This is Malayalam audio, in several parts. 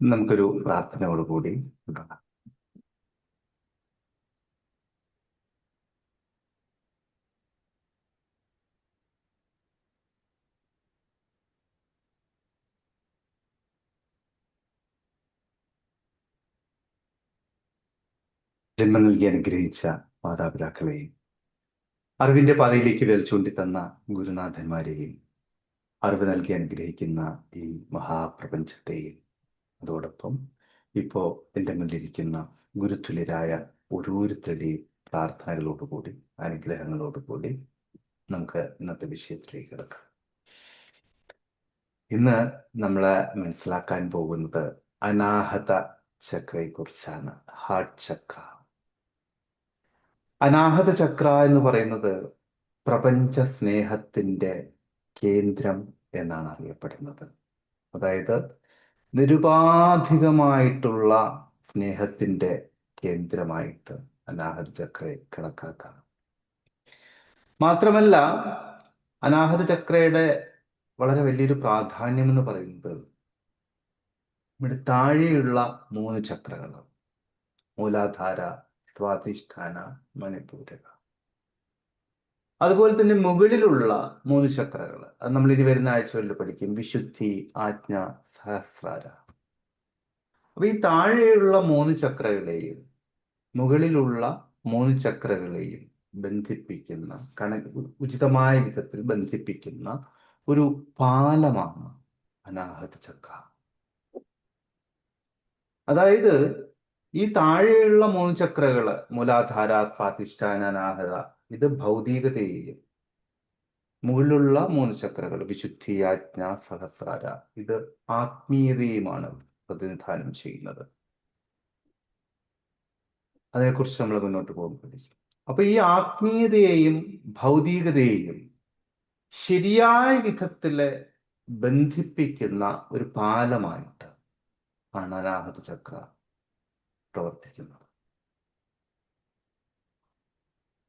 നമുക്കൊരു പ്രാർത്ഥനയോടുകൂടി തുടങ്ങാം. ജന്മം നൽകി അനുഗ്രഹിച്ച മാതാപിതാക്കളെയും അറിവിന്റെ പാതയിലേക്ക് വിരൽ ചൂണ്ടിത്തന്ന ഗുരുനാഥന്മാരെയും അറിവ് നൽകി അനുഗ്രഹിക്കുന്ന ഈ മഹാപ്രപഞ്ചത്തെയും അതോടൊപ്പം ഇപ്പോ എൻ്റെ മുന്നിലിരിക്കുന്ന ഗുരുതുല്യരായ ഓരോരുത്തരുടെയും പ്രാർത്ഥനകളോടുകൂടി അനുഗ്രഹങ്ങളോടുകൂടി നമുക്ക് ഇന്നത്തെ വിഷയത്തിലേക്ക് കിടക്കാം. ഇന്ന് നമ്മൾ മനസ്സിലാക്കാൻ പോകുന്നത് അനാഹത ചക്രയെക്കുറിച്ചാണ്. ഹാർട്ട് ചക്ര. അനാഹത ചക്ര എന്ന് പറയുന്നത് പ്രപഞ്ച സ്നേഹത്തിന്റെ കേന്ദ്രം എന്നാണ് അറിയപ്പെടുന്നത്. അതായത് നിരുപാധികമായിട്ടുള്ള സ്നേഹത്തിന്റെ കേന്ദ്രമായിട്ട് അനാഹത ചക്രയെ കണക്കാക്കാം. മാത്രമല്ല, അനാഹത ചക്രയുടെ വളരെ വലിയൊരു പ്രാധാന്യം എന്ന് പറയുന്നത് ഇവിടെ താഴെയുള്ള 3 ചക്രകൾ: മൂലാധാര, സ്വാധിഷ്ഠാന, മണിപൂരക. അതുപോലെ തന്നെ മുകളിലുള്ള 3 ചക്രകൾ, അത് നമ്മൾ ഇനി വരുന്ന ആഴ്ചകളിൽ പഠിക്കും: വിശുദ്ധി, ആജ്ഞ, സഹസ്രാര. അപ്പൊ ഈ താഴെയുള്ള 3 ചക്രകളെയും മുകളിലുള്ള 3 ചക്രകളെയും ബന്ധിപ്പിക്കുന്ന, ഉചിതമായ വിധത്തിൽ ബന്ധിപ്പിക്കുന്ന ഒരു പാലമാണ് അനാഹത ചക്ര. അതായത് ഈ താഴെയുള്ള 3 ചക്രകള്, മൂലാധാര, സ്വാധിഷ്ഠാന, അനാഹത, ഇത് ഭൗതികതയെയും, മുകളിലുള്ള 3 ചക്രകൾ വിശുദ്ധി, ആജ്ഞ, സഹസ്രാര, ഇത് ആത്മീയതയുമാണ് പ്രതിനിധാനം ചെയ്യുന്നത്. അതിനെക്കുറിച്ച് നമ്മൾ മുന്നോട്ട് പോകുമ്പോൾ അപ്പൊ ഈ ആത്മീയതയെയും ഭൗതികതയെയും ശരിയായ വിധത്തില് ബന്ധിപ്പിക്കുന്ന ഒരു പാലമായിട്ട് ആണ് അനാഹത ചക്ര പ്രവർത്തിക്കുന്നത്.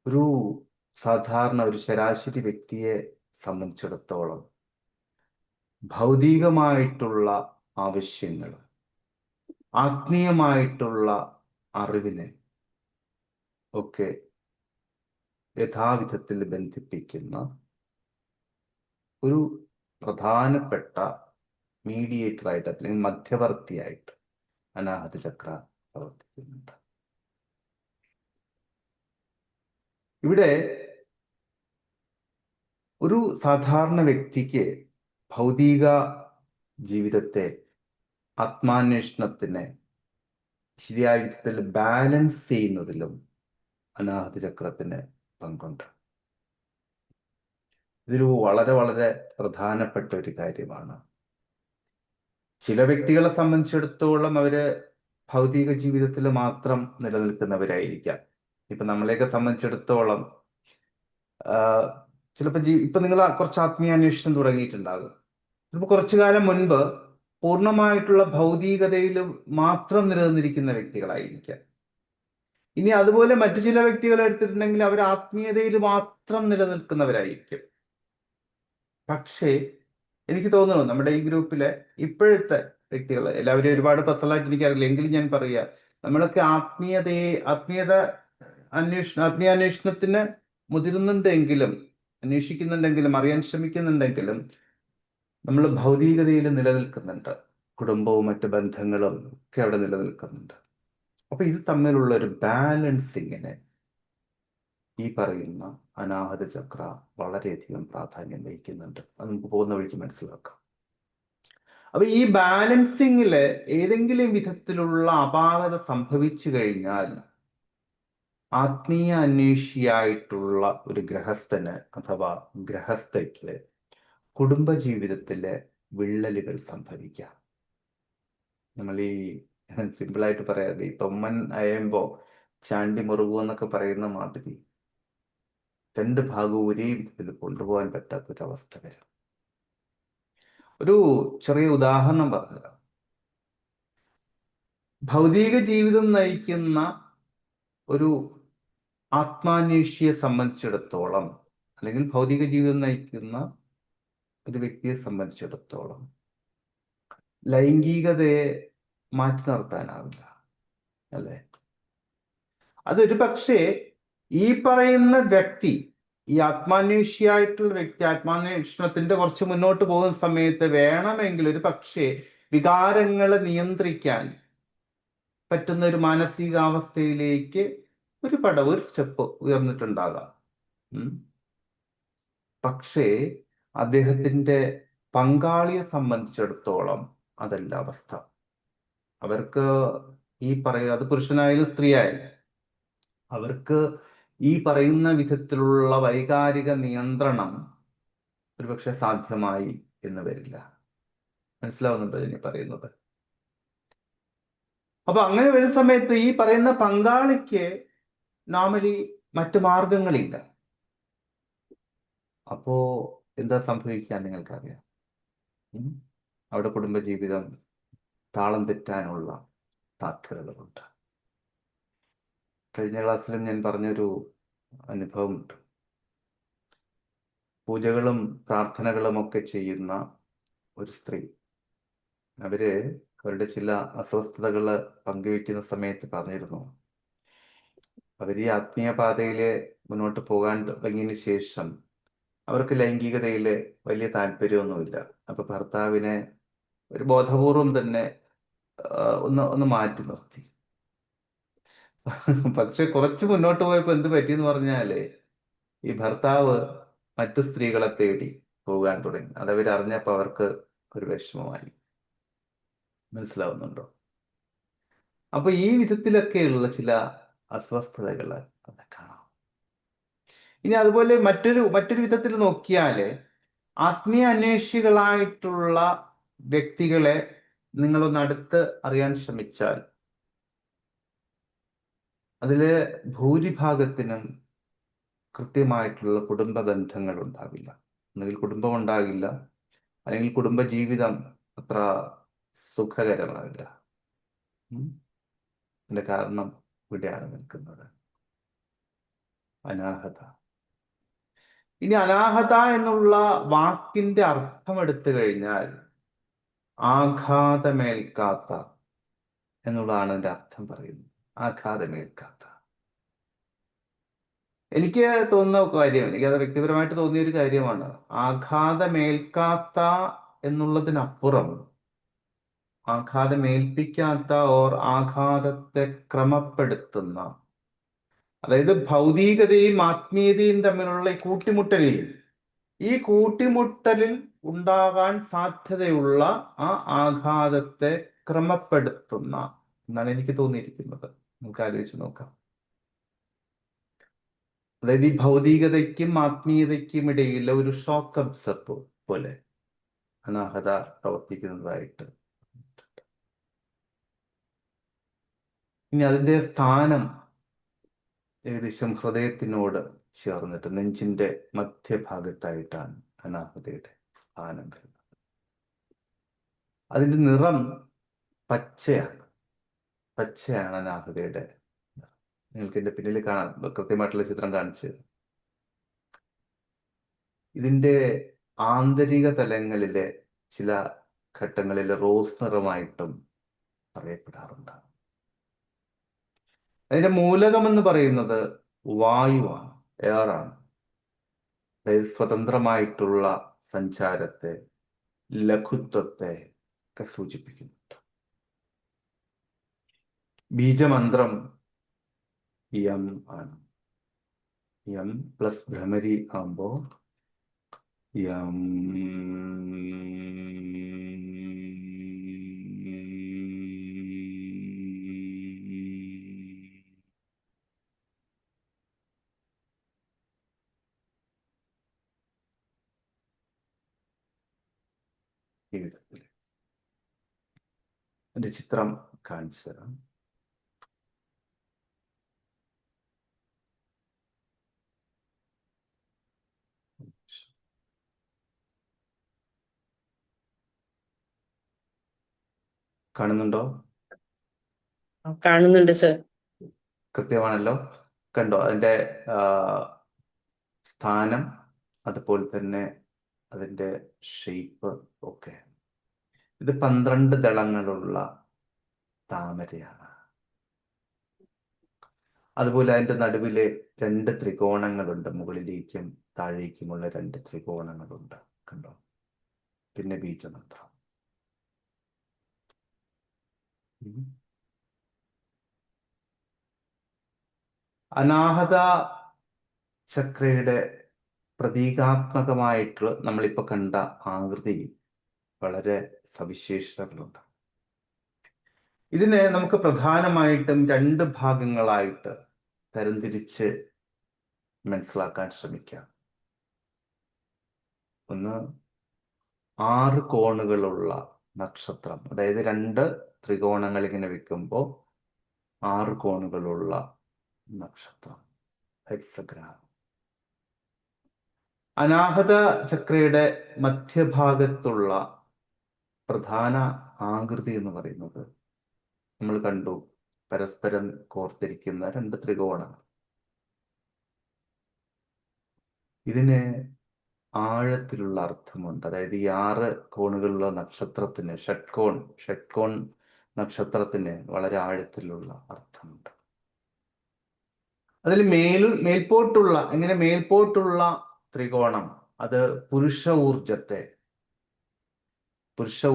ഒരു സാധാരണ ഒരു ശരാശരി വ്യക്തിയെ സംബന്ധിച്ചിടത്തോളം ഭൗതികമായിട്ടുള്ള ആവശ്യങ്ങൾ, ആത്മീയമായിട്ടുള്ള അറിവിനെ ഒക്കെ യഥാവിധത്തിൽ ബന്ധിപ്പിക്കുന്ന ഒരു പ്രധാനപ്പെട്ട മീഡിയേറ്ററായിട്ട്, അല്ലെങ്കിൽ മധ്യവർത്തിയായിട്ട് അനാഹത ചക്ര പ്രവർത്തിക്കുന്നുണ്ട്. ഇവിടെ ഒരു സാധാരണ വ്യക്തിക്ക് ഭൗതിക ജീവിതത്തെ, ആത്മാന്വേഷണത്തിനെ ശരിയായ വിധത്തിൽ ബാലൻസ് ചെയ്യുന്നതിലും അനാഹത ചക്രത്തിന് പങ്കുണ്ട്. ഇതൊരു വളരെ വളരെ പ്രധാനപ്പെട്ട ഒരു കാര്യമാണ്. ചില വ്യക്തികളെ സംബന്ധിച്ചിടത്തോളം അവര് ഭൗതിക ജീവിതത്തിൽ മാത്രം നിലനിൽക്കുന്നവരായിരിക്കാം. ഇപ്പൊ നമ്മളെയൊക്കെ സംബന്ധിച്ചിടത്തോളം ചിലപ്പോൾ ഇപ്പൊ നിങ്ങൾ കുറച്ച് ആത്മീയാന്വേഷണം തുടങ്ങിയിട്ടുണ്ടാകും. ചിലപ്പോൾ കുറച്ചു കാലം മുൻപ് പൂർണ്ണമായിട്ടുള്ള ഭൗതികതയിൽ മാത്രം നിലനിന്നിരിക്കുന്ന വ്യക്തികളായിരിക്കാം. ഇനി അതുപോലെ മറ്റു ചില വ്യക്തികളെ എടുത്തിട്ടുണ്ടെങ്കിൽ അവർ ആത്മീയതയിൽ മാത്രം നിലനിൽക്കുന്നവരായിരിക്കും. പക്ഷേ എനിക്ക് തോന്നുന്നു നമ്മുടെ ഈ ഗ്രൂപ്പിലെ ഇപ്പോഴത്തെ വ്യക്തികൾ എല്ലാവരും ഒരുപാട് പേഴ്സണലായിട്ട് എനിക്കറിയില്ല, എങ്കിലും ഞാൻ പറയുക, നമ്മളൊക്കെ ആത്മീയാന്വേഷണത്തിന് മുതിരുന്നുണ്ടെങ്കിലും, അന്വേഷിക്കുന്നുണ്ടെങ്കിലും, അറിയാൻ ശ്രമിക്കുന്നുണ്ടെങ്കിലും നമ്മൾ ഭൗതികതയിൽ നിലനിൽക്കുന്നുണ്ട്. കുടുംബവും മറ്റ് ബന്ധങ്ങളും ഒക്കെ അവിടെ നിലനിൽക്കുന്നുണ്ട്. അപ്പൊ ഇത് തമ്മിലുള്ള ഒരു ബാലൻസിങ്ങിന് ഈ പറയുന്ന അനാഹത ചക്ര വളരെയധികം പ്രാധാന്യം വഹിക്കുന്നുണ്ട്. അത് നമുക്ക് പോകുന്ന വഴിക്ക് മനസ്സിലാക്കാം. അപ്പൊ ഈ ബാലൻസിങ്ങില് ഏതെങ്കിലും വിധത്തിലുള്ള അപാകത സംഭവിച്ചു കഴിഞ്ഞാൽ ആത്മീയ അന്വേഷിയായിട്ടുള്ള ഒരു ഗൃഹസ്ഥന് അഥവാ ഗൃഹസ്ഥയ്ക്ക് കുടുംബജീവിതത്തിലെ വിള്ളലുകൾ സംഭവിക്കാം. നമ്മൾ ഈ സിമ്പിളായിട്ട് പറയാതെ ഈ തൊമ്മൻ അയയുമ്പോ ചാണ്ടി മുറുകു എന്നൊക്കെ പറയുന്ന മാതിരി 2 ഭാഗവും ഒരേ വിധത്തിൽ കൊണ്ടുപോകാൻ പറ്റാത്തൊരവസ്ഥ വരും. ഒരു ചെറിയ ഉദാഹരണം പറഞ്ഞുതരാം. ഭൗതിക ജീവിതം നയിക്കുന്ന ഒരു ആത്മാന്വേഷിയെ സംബന്ധിച്ചിടത്തോളം, അല്ലെങ്കിൽ ഭൗതിക ജീവിതം നയിക്കുന്ന ഒരു വ്യക്തിയെ സംബന്ധിച്ചിടത്തോളം ലൈംഗികതയെ മാറ്റി നിർത്താനാവില്ല, അല്ലേ? അതൊരു പക്ഷേ ഈ പറയുന്ന വ്യക്തി, ഈ ആത്മാന്വേഷിയായിട്ടുള്ള വ്യക്തി ആത്മാന്വേഷണത്തിന്റെ കുറച്ച് മുന്നോട്ട് പോകുന്ന സമയത്ത് വേണമെങ്കിൽ ഒരു പക്ഷേ വികാരങ്ങളെ നിയന്ത്രിക്കാൻ പറ്റുന്ന ഒരു മാനസികാവസ്ഥയിലേക്ക് ഒരു സ്റ്റെപ്പ് ഉയർന്നിട്ടുണ്ടാകാം. പക്ഷേ അദ്ദേഹത്തിന്റെ പങ്കാളിയെ സംബന്ധിച്ചിടത്തോളം അതല്ല അവസ്ഥ. അവർക്ക് ഈ പറയുക, അത് പുരുഷനായാലും സ്ത്രീയായാലും, അവർക്ക് ഈ പറയുന്ന വിധത്തിലുള്ള വൈകാരിക നിയന്ത്രണം ഒരുപക്ഷെ സാധ്യമായി എന്ന് വരില്ല. മനസ്സിലാവുന്നുണ്ടോ ഇനി പറയുന്നത്? അപ്പൊ അങ്ങനെ വരുന്ന സമയത്ത് ഈ പറയുന്ന പങ്കാളിക്ക് നോർമലി മറ്റു മാർഗങ്ങളില്ല. അപ്പോ എന്താ സംഭവിക്കുക നിങ്ങൾക്കറിയാം. അവിടെ കുടുംബജീവിതം താളം തെറ്റാനുള്ള സാധ്യതകളുണ്ട്. കഴിഞ്ഞ ക്ലാസ്സിലും ഞാൻ പറഞ്ഞൊരു അനുഭവമുണ്ട്. പൂജകളും പ്രാർത്ഥനകളും ഒക്കെ ചെയ്യുന്ന ഒരു സ്ത്രീ, അവരുടെ ചില അസ്വസ്ഥതകൾ പങ്കുവെക്കുന്ന സമയത്ത് പറഞ്ഞിരുന്നു, അവർ ഈ ആത്മീയ പാതയില് മുന്നോട്ട് പോകാൻ തുടങ്ങിയതിന് ശേഷം അവർക്ക് ലൈംഗികതയിൽ വലിയ താല്പര്യമൊന്നുമില്ല. അപ്പൊ ഭർത്താവിനെ ഒരു ബോധപൂർവം തന്നെ ഒന്ന് മാറ്റി നിർത്തി. പക്ഷെ കുറച്ച് മുന്നോട്ട് പോയപ്പോ എന്ത് പറ്റിയെന്ന് പറഞ്ഞാല് ഈ ഭർത്താവ് മറ്റു സ്ത്രീകളെ തേടി പോകാൻ തുടങ്ങി. അതവരറിഞ്ഞപ്പോ അവർക്ക് ഒരു വിഷമമായി. മനസ്സിലാവുന്നുണ്ടോ? അപ്പൊ ഈ വിധത്തിലൊക്കെയുള്ള ചില അസ്വസ്ഥതകൾ അവിടെ കാണാം. ഇനി അതുപോലെ മറ്റൊരു വിധത്തിൽ നോക്കിയാല് ആത്മീയ അന്വേഷികളായിട്ടുള്ള വ്യക്തികളെ നിങ്ങളൊന്ന് അടുത്ത് അറിയാൻ ശ്രമിച്ചാൽ അതില് ഭൂരിഭാഗത്തിനും കൃത്യമായിട്ടുള്ള കുടുംബ ബന്ധങ്ങൾ ഉണ്ടാവില്ല. ഒന്നുകിൽ കുടുംബം ഉണ്ടാകില്ല, അല്ലെങ്കിൽ കുടുംബജീവിതം അത്ര സുഖകരമാകില്ല. അതിന്റെ കാരണം ഇവിടെയാണ് നിൽക്കുന്നത്, അനാഹത. ഇനി അനാഹത എന്നുള്ള വാക്കിന്റെ അർത്ഥം എടുത്തു കഴിഞ്ഞാൽ ആഘാതമേൽക്കാത്ത എന്നുള്ളതാണ് അതിന്റെ അർത്ഥം പറയുന്നത്. ആഘാതമേൽക്കാത്ത. എനിക്ക് തോന്നുന്ന കാര്യം, എനിക്കത് വ്യക്തിപരമായിട്ട് തോന്നിയ ഒരു കാര്യമാണ്. ആഘാതമേൽക്കാത്ത എന്നുള്ളതിനപ്പുറം ആഘാതമേൽപ്പിക്കാത്ത ഓർ ആഘാതത്തെ ക്രമപ്പെടുത്തുന്ന, അതായത് ഭൗതികതയും ആത്മീയതയും തമ്മിലുള്ള ഈ കൂട്ടിമുട്ടലിൽ ഉണ്ടാകാൻ സാധ്യതയുള്ള ആ ആഘാതത്തെ ക്രമപ്പെടുത്തുന്ന എന്നാണ് എനിക്ക് തോന്നിയിരിക്കുന്നത്. നമുക്ക് ആലോചിച്ച് നോക്കാം. അതായത് ഈ ഭൗതികതയ്ക്കും ആത്മീയതയ്ക്കും ഇടയിലെ ഒരു ഷോക്ക് അബ്സർവ് പോലെ അനാഹത പ്രവർത്തിക്കുന്നതായിട്ട്. ഇനി അതിന്റെ സ്ഥാനം ഏകദേശം ഹൃദയത്തിനോട് ചേർന്നിട്ട് നെഞ്ചിന്റെ മധ്യഭാഗത്തായിട്ടാണ് അനാഹതയുടെ സ്ഥാനം വരുന്നത്. അതിന്റെ നിറം പച്ചയാണ് അനാഹതയുടെ. നിങ്ങൾക്ക് എന്റെ പിന്നിൽ കാണാൻ കൃത്യമായിട്ടുള്ള ചിത്രം കാണിച്ച്, ഇതിന്റെ ആന്തരിക തലങ്ങളിലെ ചില ഘട്ടങ്ങളിൽ റോസ് നിറമായിട്ടും അറിയപ്പെടാറുണ്ട്. അതിന്റെ മൂലകം എന്ന് പറയുന്നത് വായുവാണ്, എയറാണ്. അതായത് സ്വതന്ത്രമായിട്ടുള്ള സഞ്ചാരത്തെ, ലഘുത്വത്തെ ഒക്കെ സൂചിപ്പിക്കുന്നുണ്ട്. ബീജമന്ത്രം യം ആണ്. യം പ്ലസ് ഭ്രമരി ആകുമ്പോ യം. ഈ വിധത്തിൽ എന്റെ ചിത്രം കാണിച്ചു തരാം. കാണുന്നുണ്ടോ? കാണുന്നുണ്ട് സർ. കൃത്യമാണല്ലോ. കണ്ടോ അതിന്റെ സ്ഥാനം, അതുപോലെ തന്നെ അതിന്റെ ഷേപ്പ് ഒക്കെ. ഇത് 12 ദളങ്ങളുള്ള താമരയാണ്. അതുപോലെ അതിൻ്റെ നടുവിലെ 2 ത്രികോണങ്ങളുണ്ട്, മുകളിലേക്കും താഴേക്കുമുള്ള 2 ത്രികോണങ്ങളുണ്ട്, കണ്ടോ? പിന്നെ ബീജമന്ത്രം. അനാഹത ചക്രയുടെ പ്രതീകാത്മകമായിട്ട് നമ്മളിപ്പോൾ കണ്ട ആകൃതി വളരെ സവിശേഷതകളുണ്ട്. ഇതിനെ നമുക്ക് പ്രധാനമായിട്ടും 2 ഭാഗങ്ങളായിട്ട് തരംതിരിച്ച് മനസ്സിലാക്കാൻ ശ്രമിക്കാം. ഒന്ന്, 6 കോണുകളുള്ള നക്ഷത്രം, അതായത് 2 ത്രികോണങ്ങൾ ഇങ്ങനെ വെക്കുമ്പോൾ 6 കോണുകളുള്ള നക്ഷത്രം, ഹെക്സഗ്രാം. അനാഹത ചക്രയുടെ മധ്യഭാഗത്തുള്ള പ്രധാന ആകൃതി എന്ന് പറയുന്നത് നമ്മൾ കണ്ടു, പരസ്പരം കോർത്തിരിക്കുന്ന 2 ത്രികോണങ്ങൾ. ഇതിന് ആഴത്തിലുള്ള അർത്ഥമുണ്ട്. അതായത് ഈ 6 കോണുകളുള്ള നക്ഷത്രത്തിന്, ഷഡ്കോൺ നക്ഷത്രത്തിന് വളരെ ആഴത്തിലുള്ള അർത്ഥമുണ്ട്. അതിൽ മേൽപോട്ടുള്ള ത്രികോണം അത് പുരുഷ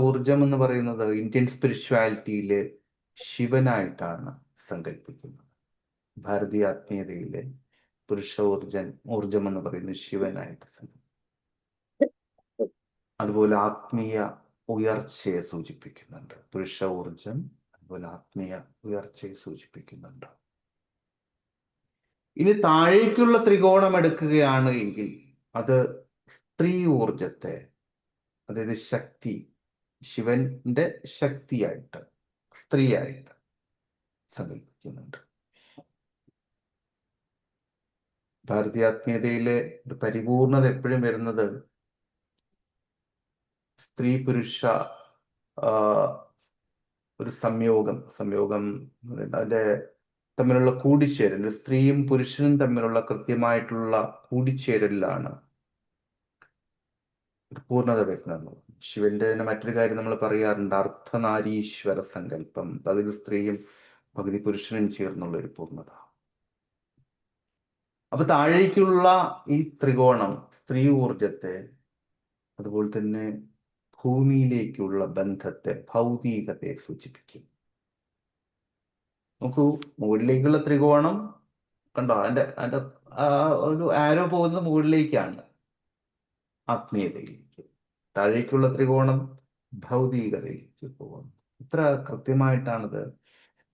ഊർജം എന്ന് പറയുന്നത് ഇന്ത്യൻ സ്പിരിച്വാലിറ്റിയിലെ ശിവനായിട്ടാണ് സങ്കല്പിക്കുന്നത്. ഭാരതീയ ആത്മീയതയിലെ പുരുഷ ഊർജം എന്ന് പറയുന്നത് ശിവനായിട്ട് സങ്കല്പിക്കും. അതുപോലെ ആത്മീയ ഉയർച്ചയെ സൂചിപ്പിക്കുന്നുണ്ട് പുരുഷ ഊർജം, അതുപോലെ ആത്മീയ ഉയർച്ചയെ സൂചിപ്പിക്കുന്നുണ്ട്. ഇനി താഴേക്കുള്ള ത്രികോണം എടുക്കുകയാണ് എങ്കിൽ അത് സ്ത്രീ ഊർജത്തെ, അതായത് ശക്തി, ശിവന്റെ ശക്തിയായിട്ട്, സ്ത്രീയായിട്ട് സങ്കല്പിക്കുന്നുണ്ട്. ഭാരതീയാത്മീയതയിലെ ഒരു പരിപൂർണത എപ്പോഴും വരുന്നത് സ്ത്രീ പുരുഷ ഒരു സംയോഗം അതിന്റെ തമ്മിലുള്ള കൂടിച്ചേരൽ, സ്ത്രീയും പുരുഷനും തമ്മിലുള്ള കൃത്യമായിട്ടുള്ള കൂടിച്ചേരലിലാണ് ഒരു പൂർണ്ണത വരുന്നത്. ശിവന്റെ തന്നെ മറ്റൊരു കാര്യം നമ്മൾ പറയാറുണ്ട്, അർദ്ധനാരീശ്വര സങ്കല്പം, പകുതി സ്ത്രീയും പകുതി പുരുഷനും ചേർന്നുള്ള ഒരു പൂർണ്ണത. അപ്പൊ താഴേക്കുള്ള ഈ ത്രികോണം സ്ത്രീ ഊർജത്തെ, അതുപോലെ തന്നെ ഭൂമിയിലേക്കുള്ള ബന്ധത്തെ, ഭൗതികതയെ സൂചിപ്പിക്കും. നോക്കൂ, മുകളിലേക്കുള്ള ത്രികോണം കണ്ടോ, അതിന്റെ ഒരു ആരോ പോകുന്നത് മുകളിലേക്കാണ്, ആത്മീയതയിലേക്ക്. താഴേക്കുള്ള ത്രികോണം ഭൗതികതയിലേക്ക് പോകുന്നു. ഇത്ര കൃത്യമായിട്ടാണിത്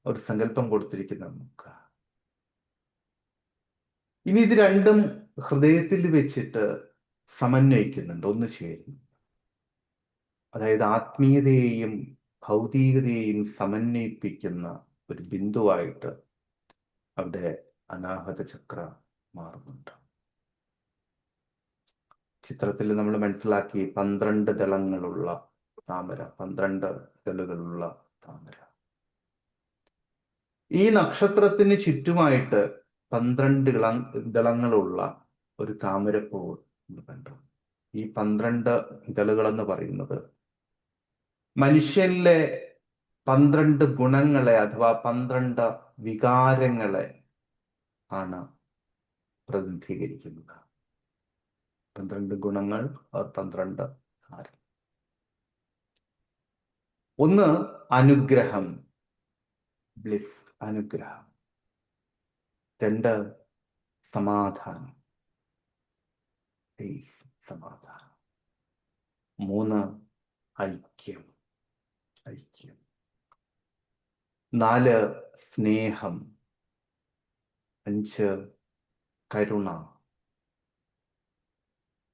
ഒരു സങ്കല്പം കൊടുത്തിരിക്കുന്നത് നമുക്ക്. ഇനി ഇത് രണ്ടും ഹൃദയത്തിൽ വെച്ചിട്ട് സമന്വയിക്കുന്നുണ്ട്, ഒന്ന് ചേരുന്നു. അതായത് ആത്മീയതയെയും ഭൗതികതയെയും സമന്വയിപ്പിക്കുന്ന ഒരു ബിന്ദുവായിട്ട് അവിടെ അനാഹത ചക്ര മാറുന്നുണ്ട്. ചിത്രത്തിൽ നമ്മൾ മനസ്സിലാക്കി 12 ദളങ്ങളുള്ള താമര, 12 ഇതളുകളുള്ള താമര. ഈ നക്ഷത്രത്തിന് ചുറ്റുമായിട്ട് 12 ദളങ്ങളുള്ള ഒരു താമരപ്പൂവ് കണ്ടു. ഈ 12 ഇതളുകൾ എന്ന് പറയുന്നത് മനുഷ്യനിലെ 12 ഗുണങ്ങളെ അഥവാ 12 വികാരങ്ങളെ ആണ് പ്രതിനിധീകരിക്കുന്നത്. 12 ഗുണങ്ങൾ, 12 വികാരം. ഒന്ന് അനുഗ്രഹം, ബ്ലിസ്, അനുഗ്രഹം. 2 സമാധാനം, പീസ്, സമാധാനം. 3 ഐക്യം, ഐക്യം. 4 സ്നേഹം. 5 കരുണ.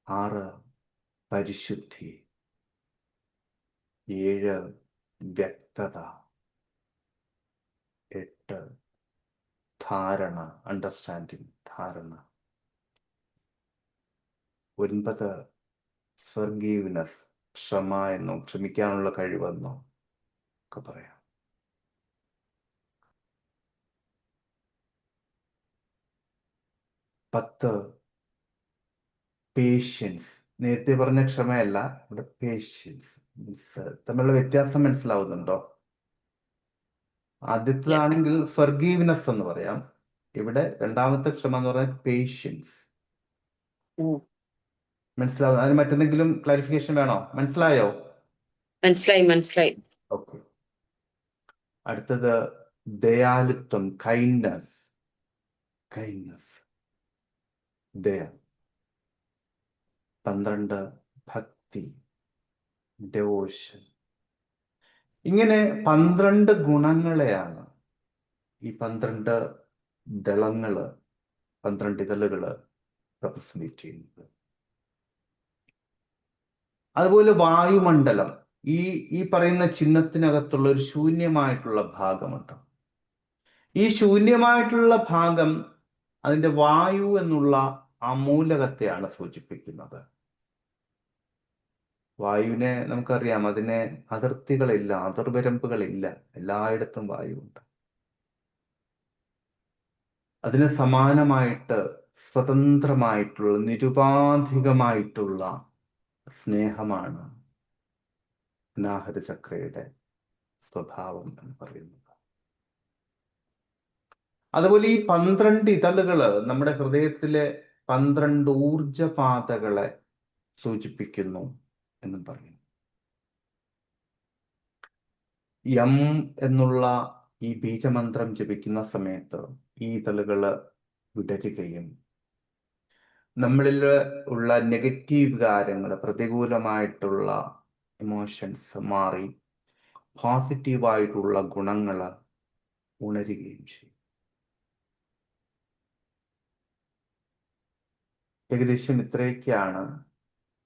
6 പരിശുദ്ധി. 7 വ്യക്തത. 8 ധാരണ, അണ്ടർസ്റ്റാൻഡിങ്, ധാരണ. 9 ഫർഗീവ്നെസ്, ക്ഷമ എന്നോ ക്ഷമിക്കാനുള്ള കഴിവെന്നോ ഒക്കെ പറയാം. 10 പേഷ്യൻസ്. നേരത്തെ പറഞ്ഞ ക്ഷമയല്ല, ഇവിടെ പേഷ്യൻസ്. തമ്മിലുള്ള വ്യത്യാസം മനസ്സിലാവുന്നുണ്ടോ? ആദ്യത്തേതാണെങ്കിൽ ഫർഗീവ്നെസ് എന്ന് പറയാം. ഇവിടെ രണ്ടാമത്തെ ക്ഷമ എന്ന് പറയുന്നത് പേഷ്യൻസ്. മനസ്സിലാവും? അതിന് മറ്റെന്തെങ്കിലും ക്ലാരിഫിക്കേഷൻ വേണോ? മനസ്സിലായോ? മനസ്സിലായി. ഓക്കെ. അടുത്തത് ദയാലുത്വം, കൈൻഡ്നസ്. ദയ. 12 ഭക്തി, ഡെവോഷൻ. ഇങ്ങനെ 12 ഗുണങ്ങളെയാണ് ഈ 12 ദളങ്ങള്, 12 ഇതളുകള് റെപ്രസെന്റ് ചെയ്യുന്നത്. അതുപോലെ വായുമണ്ഡലം, ഈ പറയുന്ന ചിഹ്നത്തിനകത്തുള്ള ഒരു ശൂന്യമായിട്ടുള്ള ഭാഗമുണ്ട്. ഈ ശൂന്യമായിട്ടുള്ള ഭാഗം അതിന്റെ വായു എന്നുള്ള ആ മൂലകത്തെയാണ് സൂചിപ്പിക്കുന്നത്. വായുവിനെ നമുക്കറിയാം, അതിന് അതിർത്തികളില്ല, അതിർവരമ്പുകളില്ല, എല്ലായിടത്തും വായുവുണ്ട്. അതിന് സമാനമായിട്ട് സ്വതന്ത്രമായിട്ടുള്ള, നിരുപാധികമായിട്ടുള്ള സ്നേഹമാണ് അനാഹത ചക്രയുടെ സ്വഭാവം എന്ന് പറയുന്നത്. അതുപോലെ ഈ 12 ഇതളുകള് നമ്മുടെ ഹൃദയത്തിലെ 12 ഊർജപാതകളെ സൂചിപ്പിക്കുന്നു എന്നും പറയുന്നു. യം എന്നുള്ള ഈ ബീജമന്ത്രം ജപിക്കുന്ന സമയത്ത് ഈ ഇതളുകള് വിടരുകയും നമ്മളിൽ ഉള്ള നെഗറ്റീവ് കാര്യങ്ങൾ, പ്രതികൂലമായിട്ടുള്ള ഇമോഷൻസ് മാറി പോസിറ്റീവായിട്ടുള്ള ഗുണങ്ങൾ ഉണരുകയും ചെയ്യും. ഏകദേശം ഇത്രയൊക്കെയാണ്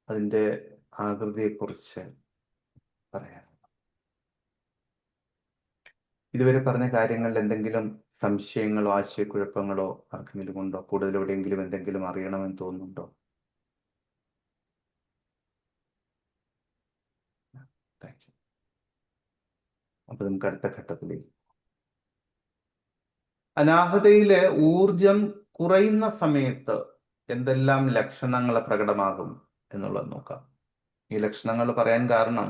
അതിൻ്റെ ആകൃതിയെക്കുറിച്ച് പറയാൻ. ഇതുവരെ പറഞ്ഞ കാര്യങ്ങളിൽ എന്തെങ്കിലും സംശയങ്ങളോ ആശയക്കുഴപ്പങ്ങളോ ആർക്കെങ്കിലും ഉണ്ടോ? കൂടുതൽ എവിടെയെങ്കിലും എന്തെങ്കിലും അറിയണമെന്ന് തോന്നുന്നുണ്ടോ? Thank you. അപ്പൊ നമുക്ക് അടുത്ത ഘട്ടത്തിലേക്ക്. അനാഹതയിലെ ഊർജം കുറയുന്ന സമയത്ത് എന്തെല്ലാം ലക്ഷണങ്ങൾ പ്രകടമാകും എന്നുള്ളത് നോക്കാം. ഈ ലക്ഷണങ്ങൾ പറയാൻ കാരണം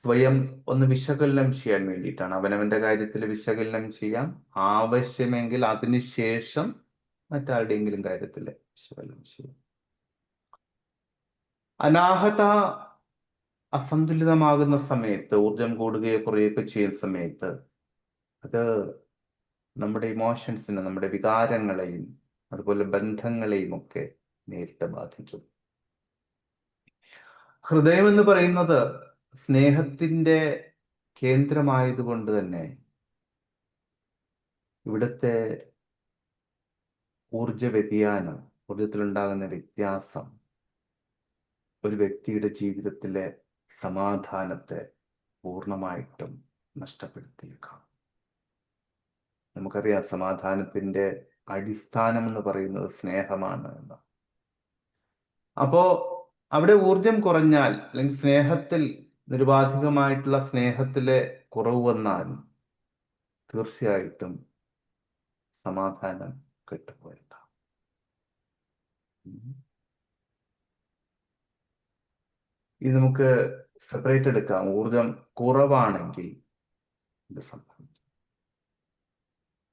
സ്വയം ഒന്ന് വിശകലനം ചെയ്യാൻ വേണ്ടിയിട്ടാണ്. അവനവന്റെ കാര്യത്തിൽ വിശകലനം ചെയ്യാം, ആവശ്യമെങ്കിൽ അതിനുശേഷം മറ്റാരുടെയെങ്കിലും കാര്യത്തിൽ വിശകലനം ചെയ്യാം. അനാഹത അസന്തുലിതമാകുന്ന സമയത്ത്, ഊർജം കൂടുകയോ കുറയുകയോ ചെയ്യുന്ന സമയത്ത്, അത് നമ്മുടെ ഇമോഷൻസിനെ, നമ്മുടെ വികാരങ്ങളെയും അതുപോലെ ബന്ധങ്ങളെയും ഒക്കെ നേരിട്ട് ബാധിക്കും. ഹൃദയം എന്ന് പറയുന്നത് സ്നേഹത്തിന്റെ കേന്ദ്രമായതുകൊണ്ട് തന്നെ ഇവിടുത്തെ ഊർജ വ്യതിയാനം, ഊർജത്തിലുണ്ടാകുന്ന വ്യത്യാസം ഒരു വ്യക്തിയുടെ ജീവിതത്തിലെ സമാധാനത്തെ പൂർണ്ണമായിട്ടും നഷ്ടപ്പെടുത്തിയേക്കാം. നമുക്കറിയാം, സമാധാനത്തിന്റെ അടിസ്ഥാനം എന്ന് പറയുന്നത് സ്നേഹമാണ് എന്ന്. അപ്പോ അവിടെ ഊർജം കുറഞ്ഞാൽ, അല്ലെങ്കിൽ സ്നേഹത്തിൽ, നിരുപാധികമായിട്ടുള്ള സ്നേഹത്തിലെ കുറവ് വന്നാൽ തീർച്ചയായിട്ടും സമാധാനം കെട്ടുപോയേക്കാം. ഇത് നമുക്ക് സെപ്പറേറ്റ് എടുക്കാം. ഊർജം കുറവാണെങ്കിൽ ഇത് സംഭവിക്കും.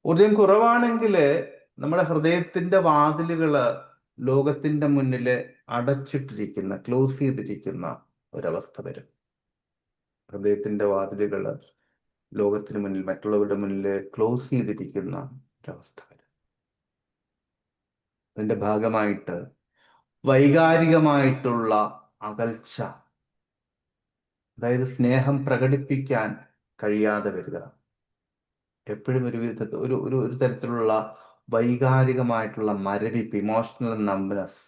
ഊർജം കുറവാണെങ്കിൽ നമ്മുടെ ഹൃദയത്തിന്റെ വാതിലുകള് ലോകത്തിന്റെ മുന്നില് അടച്ചിട്ടിരിക്കുന്ന, ക്ലോസ് ചെയ്തിരിക്കുന്ന ഒരവസ്ഥ വരും. ഹൃദയത്തിന്റെ വാതിലുകള് ലോകത്തിന് മുന്നിൽ, മറ്റുള്ളവരുടെ മുന്നിൽ ക്ലോസ് ചെയ്തിരിക്കുന്ന ഒരവസ്ഥ വരും. അതിന്റെ ഭാഗമായിട്ട് വൈകാരികമായിട്ടുള്ള അകൽച്ച, അതായത് സ്നേഹം പ്രകടിപ്പിക്കാൻ കഴിയാതെ വരിക, എപ്പോഴും ഒരു തരത്തിലുള്ള വൈകാരികമായിട്ടുള്ള മരവിപ്പ്, ഇമോഷണൽ നംബ്നെസ്,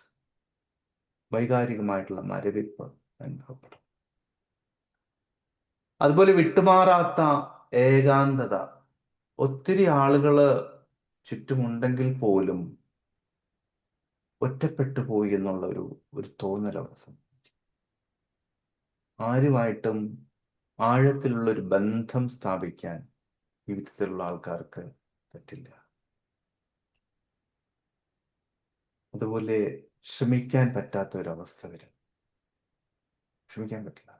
വൈകാരികമായിട്ടുള്ള മരവിപ്പ് അനുഭവപ്പെടും. അതുപോലെ വിട്ടുമാറാത്ത ഏകാന്തത. ഒത്തിരി ആളുകള് ചുറ്റുമുണ്ടെങ്കിൽ പോലും ഒറ്റപ്പെട്ടു പോയി എന്നുള്ള ഒരു തോന്നലവസ്ഥ. ആരുമായിട്ടും ആഴത്തിലുള്ള ഒരു ബന്ധം സ്ഥാപിക്കാൻ ഈ വിധത്തിലുള്ള ആൾക്കാർക്ക് പറ്റില്ല. അതുപോലെ ക്ഷമിക്കാൻ പറ്റാത്ത ഒരവസ്ഥ വരും. ക്ഷമിക്കാൻ പറ്റില്ല.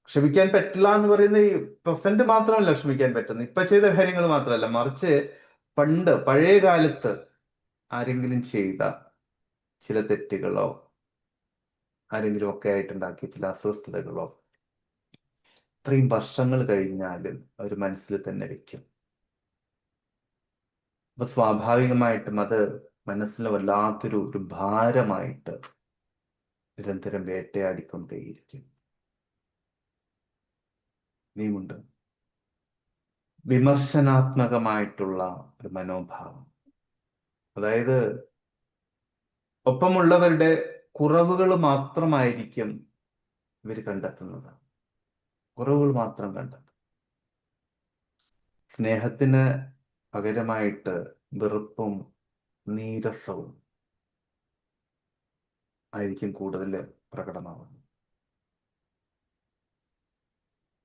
ക്ഷമിക്കാൻ പറ്റില്ല എന്ന് പറയുന്ന ഈ പ്രസന്റ് മാത്രമല്ല ക്ഷമിക്കാൻ പറ്റുന്നത്, ഇപ്പൊ ചെയ്ത കാര്യങ്ങൾ മാത്രമല്ല, മറിച്ച് പഴയ കാലത്ത് ആരെങ്കിലും ചെയ്ത ചില തെറ്റുകളോ ആരെങ്കിലും ഒക്കെ ആയിട്ടുണ്ടാക്കിയ ചില അസ്വസ്ഥതകളോ ഇത്രയും വർഷങ്ങൾ കഴിഞ്ഞാലും അവർ മനസ്സിൽ തന്നെ വെക്കും. അപ്പൊ സ്വാഭാവികമായിട്ടും അത് മനസ്സിൽ വല്ലാത്തൊരു ഭാരമായിട്ട് നിരന്തരം വേട്ടയാടിക്കൊണ്ടേയിരിക്കും. ഇനിയുമുണ്ട് വിമർശനാത്മകമായിട്ടുള്ള ഒരു മനോഭാവം. അതായത് ഒപ്പമുള്ളവരുടെ കുറവുകൾ മാത്രമായിരിക്കും ഇവർ കണ്ടെത്തുന്നത്, കുറവുകൾ മാത്രം കണ്ടെത്തും. സ്നേഹത്തിന് പകരമായിട്ട് വെറുപ്പും നീരസവും ആയിരിക്കും കൂടുതൽ പ്രകടമാവുന്നത്.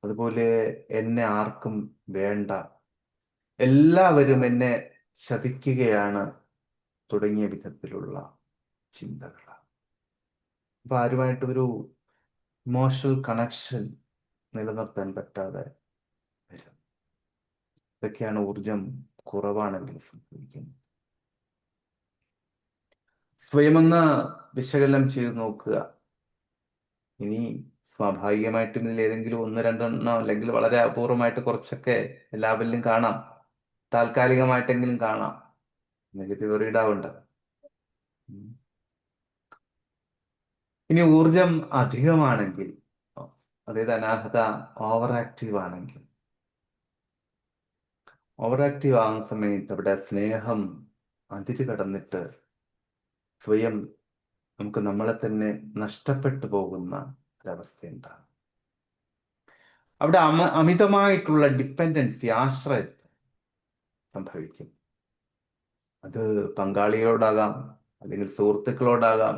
അതുപോലെ എന്നെ ആർക്കും വേണ്ട, എല്ലാവരും എന്നെ ചതിക്കുകയാണ് തുടങ്ങിയ വിധത്തിലുള്ള ചിന്തകളാണ്. അപ്പൊ ആരുമായിട്ടൊരു ഇമോഷണൽ കണക്ഷൻ നിലനിർത്താൻ പറ്റാതെ വരും. ഇതൊക്കെയാണ് ഊർജം കുറവാണെങ്കിൽ സംഭവിക്കുന്നത്. സ്വയമെന്ന് വിശകലനം ചെയ്ത് നോക്കുക. ഇനി സ്വാഭാവികമായിട്ടും ഇതിൽ ഏതെങ്കിലും 1-2 അല്ലെങ്കിൽ വളരെ അപൂർവമായിട്ട് കുറച്ചൊക്കെ എല്ലാവരിലും കാണാം, താൽക്കാലികമായിട്ടെങ്കിലും കാണാം. നെഗറ്റീവ് റീഡാവുണ്ട്. ഇനി ഊർജം അധികമാണെങ്കിൽ, അതായത് അനാഹത ഓവർ ആക്റ്റീവ് ആണെങ്കിൽ, ഓവർ ആക്റ്റീവ് ആകുന്ന സമയത്ത് അവിടെ സ്നേഹം അതിര് കടന്നിട്ട് സ്വയം നമുക്ക് നമ്മളെ തന്നെ നഷ്ടപ്പെട്ടു പോകുന്ന ഒരവസ്ഥയുണ്ടാകും. അവിടെ അമിതമായിട്ടുള്ള ഡിപ്പെൻഡൻസി, ആശ്രയത്വം സംഭവിക്കും. അത് പങ്കാളികളോടാകാം, അല്ലെങ്കിൽ സുഹൃത്തുക്കളോടാകാം.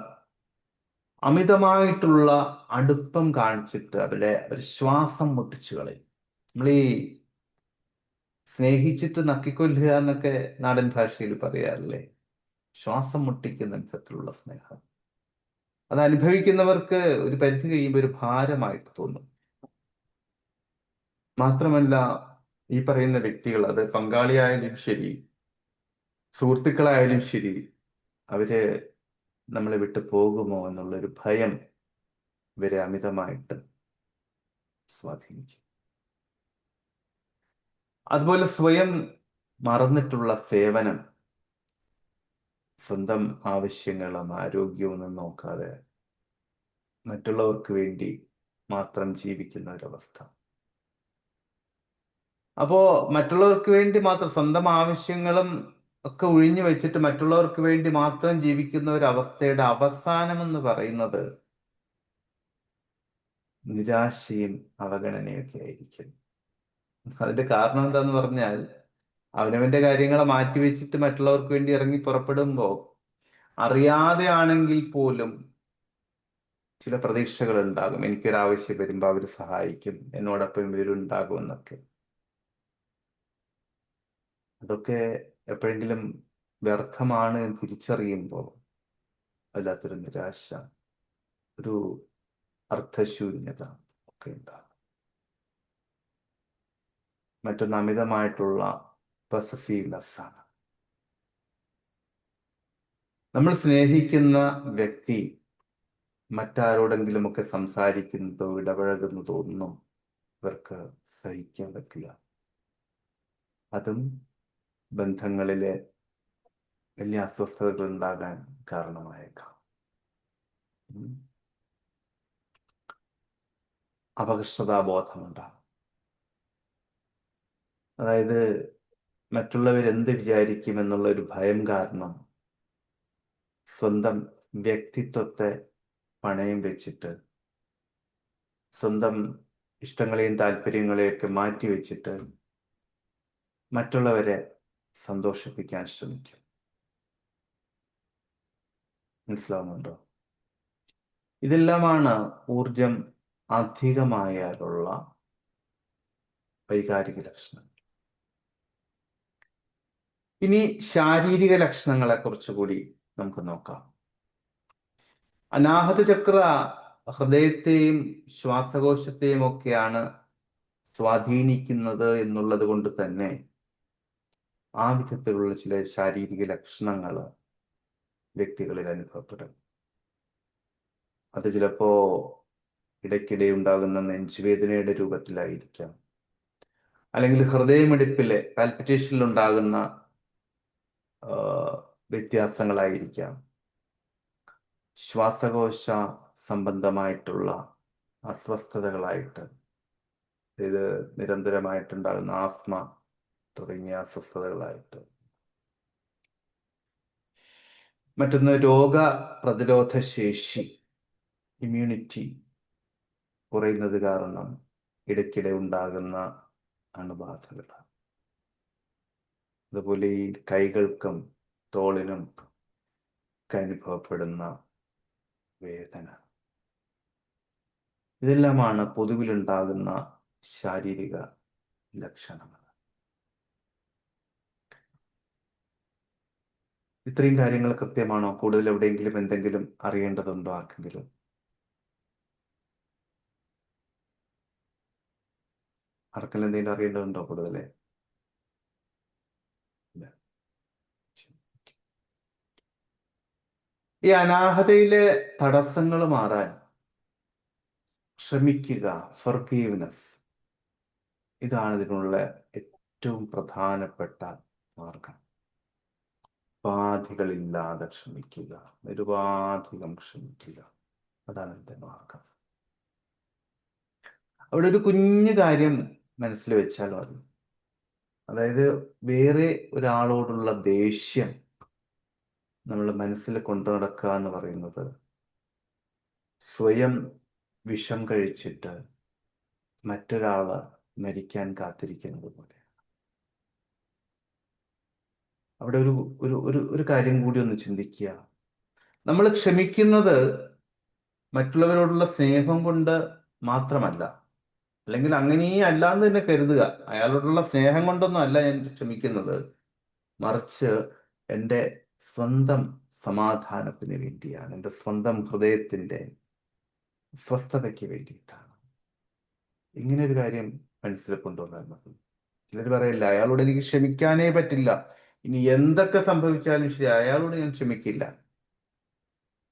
അമിതമായിട്ടുള്ള അടുപ്പം കാണിച്ചിട്ട് അവരുടെ ശ്വാസം മുട്ടിച്ചു കളയും. നമ്മൾ ഈ സ്നേഹിച്ചിട്ട് നക്കിക്കൊല്ലുക എന്നൊക്കെ നാടൻ ഭാഷയിൽ പറയാറില്ലേ? ശ്വാസം മുട്ടിക്കുന്ന വിധത്തിലുള്ള സ്നേഹം അത് അനുഭവിക്കുന്നവർക്ക് ഒരു പരിധി കഴിയുമ്പോൾ ഒരു ഭാരമായിട്ട് തോന്നും. മാത്രമല്ല, ഈ പറയുന്ന വ്യക്തികൾ, അത് പങ്കാളിയായാലും ശരി സുഹൃത്തുക്കളായാലും ശരി, അവര് നമ്മളെ വിട്ടു പോകുമോ എന്നുള്ളൊരു ഭയം ഇവരെ അമിതമായിട്ട് സ്വാധീനിക്കും. അതുപോലെ സ്വയം മറന്നിട്ടുള്ള സേവനം, സ്വന്തം ആവശ്യങ്ങളും ആരോഗ്യവും ഒന്നും നോക്കാതെ മറ്റുള്ളവർക്ക് വേണ്ടി മാത്രം ജീവിക്കുന്ന ഒരവസ്ഥ. അപ്പോ മറ്റുള്ളവർക്ക് വേണ്ടി മാത്രം, സ്വന്തം ആവശ്യങ്ങളും ഒക്കെ ഒഴിഞ്ഞു വെച്ചിട്ട് മറ്റുള്ളവർക്ക് വേണ്ടി മാത്രം ജീവിക്കുന്ന ഒരു അവസ്ഥയുടെ അവസാനം എന്ന് പറയുന്നത് നിരാശയും അവഗണനയൊക്കെ ആയിരിക്കും. അതിന്റെ കാരണം എന്താന്ന് പറഞ്ഞാൽ, അവനവന്റെ കാര്യങ്ങളെ മാറ്റിവെച്ചിട്ട് മറ്റുള്ളവർക്ക് വേണ്ടി ഇറങ്ങി പുറപ്പെടുമ്പോൾ അറിയാതെ ആണെങ്കിൽ പോലും ചില പ്രതീക്ഷകൾ ഉണ്ടാകും. എനിക്കൊരാവശ്യം വരുമ്പോൾ അവർ സഹായിക്കും, എന്നോടൊപ്പം ഇവരുണ്ടാകും എന്നൊക്കെ. അതൊക്കെ എപ്പോഴെങ്കിലും വ്യർത്ഥമാണ് എന്ന് തിരിച്ചറിയുമ്പോൾ വല്ലാത്തൊരു നിരാശ, ഒരു അർത്ഥശൂന്യത ഒക്കെ ഉണ്ടാകും. മറ്റൊന്ന് അമിതമായിട്ടുള്ള പൊസസീവ്നെസ് ആണ്. നമ്മൾ സ്നേഹിക്കുന്ന വ്യക്തി മറ്റാരോടെങ്കിലുമൊക്കെ സംസാരിക്കുന്നതോ ഇടപഴകുന്നതോ ഒന്നും ഇവർക്ക് സഹിക്കാൻ പറ്റില്ല. അതും ബന്ധങ്ങളിലെ വലിയ അസ്വസ്ഥതകൾ ഉണ്ടാകാൻ കാരണമായേക്കാം. അപകർഷതാബോധമുണ്ടാകും. അതായത് മറ്റുള്ളവരെന്ത് വിചാരിക്കും എന്നുള്ള ഒരു ഭയം കാരണം സ്വന്തം വ്യക്തിത്വത്തെ പണയം വെച്ചിട്ട്, സ്വന്തം ഇഷ്ടങ്ങളെയും താല്പര്യങ്ങളെയൊക്കെ മാറ്റിവെച്ചിട്ട് മറ്റുള്ളവരെ സന്തോഷിപ്പിക്കാൻ ശ്രമിക്കും. മനസ്സിലാവുന്നുണ്ടോ? ഇതെല്ലാമാണ് ഊർജം അധികമായാലുള്ള വൈകാരിക ലക്ഷണം. ഇനി ശാരീരിക ലക്ഷണങ്ങളെ കുറിച്ചുകൂടി നമുക്ക് നോക്കാം. അനാഹത ചക്ര ഹൃദയത്തെയും ശ്വാസകോശത്തെയും ഒക്കെയാണ് സ്വാധീനിക്കുന്നത് എന്നുള്ളത് കൊണ്ട് തന്നെ ആ വിധത്തിലുള്ള ചില ശാരീരിക ലക്ഷണങ്ങൾ വ്യക്തികളിൽ അനുഭവപ്പെടും. അത് ചിലപ്പോ ഇടയ്ക്കിടെ ഉണ്ടാകുന്ന നെഞ്ചുവേദനയുടെ രൂപത്തിലായിരിക്കാം, അല്ലെങ്കിൽ ഹൃദയമിടിപ്പിലെ പാൽപിറ്റേഷനിൽ ഉണ്ടാകുന്ന വ്യത്യാസങ്ങളായിരിക്കാം, ശ്വാസകോശ സംബന്ധമായിട്ടുള്ള അസ്വസ്ഥതകളായിട്ട്, ഇത് നിരന്തരമായിട്ടുണ്ടാകുന്ന ആസ്മ തുടങ്ങിയ അസ്വസ്ഥതകളായിട്ട്. മറ്റൊന്ന് രോഗപ്രതിരോധ ശേഷി, ഇമ്മ്യൂണിറ്റി കുറയുന്നത് കാരണം ഇടയ്ക്കിടെ ഉണ്ടാകുന്ന അണുബാധകൾ. അതുപോലെ ഈ കൈകൾക്കും തോളിനും ഒക്കെ അനുഭവപ്പെടുന്ന വേദന, ഇതെല്ലാമാണ് പൊതുവിലുണ്ടാകുന്ന ശാരീരിക ലക്ഷണങ്ങൾ. ഇത്രയും കാര്യങ്ങൾ കൃത്യമാണോ? കൂടുതൽ എവിടെയെങ്കിലും എന്തെങ്കിലും അറിയേണ്ടതുണ്ടോ ആർക്കെങ്കിലും? ആർക്കെങ്കിലും എന്തെങ്കിലും അറിയേണ്ടതുണ്ടോ കൂടുതൽ? ഈ അനാഹതയിലെ തടസ്സങ്ങൾ മാറാൻ ശ്രമിക്കുക, ഫർഗീവ്നെസ്, ഇതാണ് ഇതിനുള്ള ഏറ്റവും പ്രധാനപ്പെട്ട മാർഗം. ബാധികളില്ലാതെ ക്ഷമിക്കുക, നിരുപാധികം ക്ഷമിക്കുക, അതാണ് എൻ്റെ മാർഗം. അവിടെ ഒരു കുഞ്ഞു കാര്യം മനസ്സിൽ വെച്ചാൽ മതി. അതായത് വേറെ ഒരാളോടുള്ള ദേഷ്യം നമ്മൾ മനസ്സിൽ കൊണ്ടു നടക്കുക എന്ന് പറയുന്നത് സ്വയം വിഷം കഴിച്ചിട്ട് മറ്റൊരാള് മരിക്കാൻ കാത്തിരിക്കുന്നത് പോലെ. അവിടെ ഒരു ഒരു ഒരു ഒരു കാര്യം കൂടി ഒന്ന് ചിന്തിക്കുക. നമ്മൾ ക്ഷമിക്കുന്നത് മറ്റുള്ളവരോടുള്ള സ്നേഹം കൊണ്ട് മാത്രമല്ല, അല്ലെങ്കിൽ അങ്ങനെ അല്ലാന്ന് തന്നെ കരുതുക. അയാളോടുള്ള സ്നേഹം കൊണ്ടൊന്നും അല്ല ഞാൻ ക്ഷമിക്കുന്നത്, മറിച്ച് എൻ്റെ സ്വന്തം സമാധാനത്തിന് വേണ്ടിയാണ്, എൻ്റെ സ്വന്തം ഹൃദയത്തിൻ്റെ സ്വസ്ഥതയ്ക്ക് വേണ്ടിയിട്ടാണ്. ഇങ്ങനെ ഒരു കാര്യം മനസ്സിൽ കൊണ്ടുവന്നാൽ മതി. ചിലർ പറയില്ല, അയാളോട് എനിക്ക് ക്ഷമിക്കാനേ പറ്റില്ല, ഇനി എന്തൊക്കെ സംഭവിച്ചാലും ശരി അയാളോട് ഞാൻ ക്ഷമിക്കില്ല.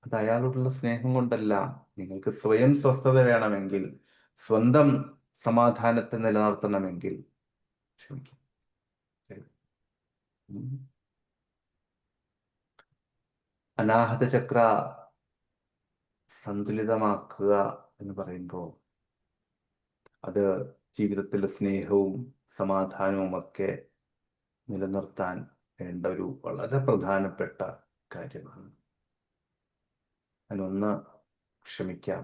അത് അയാളോടുള്ള സ്നേഹം കൊണ്ടല്ല. നിങ്ങൾക്ക് സ്വയം സ്വസ്ഥത വേണമെങ്കിൽ, സ്വന്തം സമാധാനത്തെ നിലനിർത്തണമെങ്കിൽ ക്ഷമിക്കും. അനാഹത ചക്ര സന്തുലിതമാക്കുക എന്ന് പറയുമ്പോൾ അത് ജീവിതത്തിലെ സ്നേഹവും സമാധാനവും ഒക്കെ നിലനിർത്താൻ വേണ്ട ഒരു വളരെ പ്രധാനപ്പെട്ട കാര്യമാണ്. അതിനൊന്ന് ക്ഷമിക്കാം.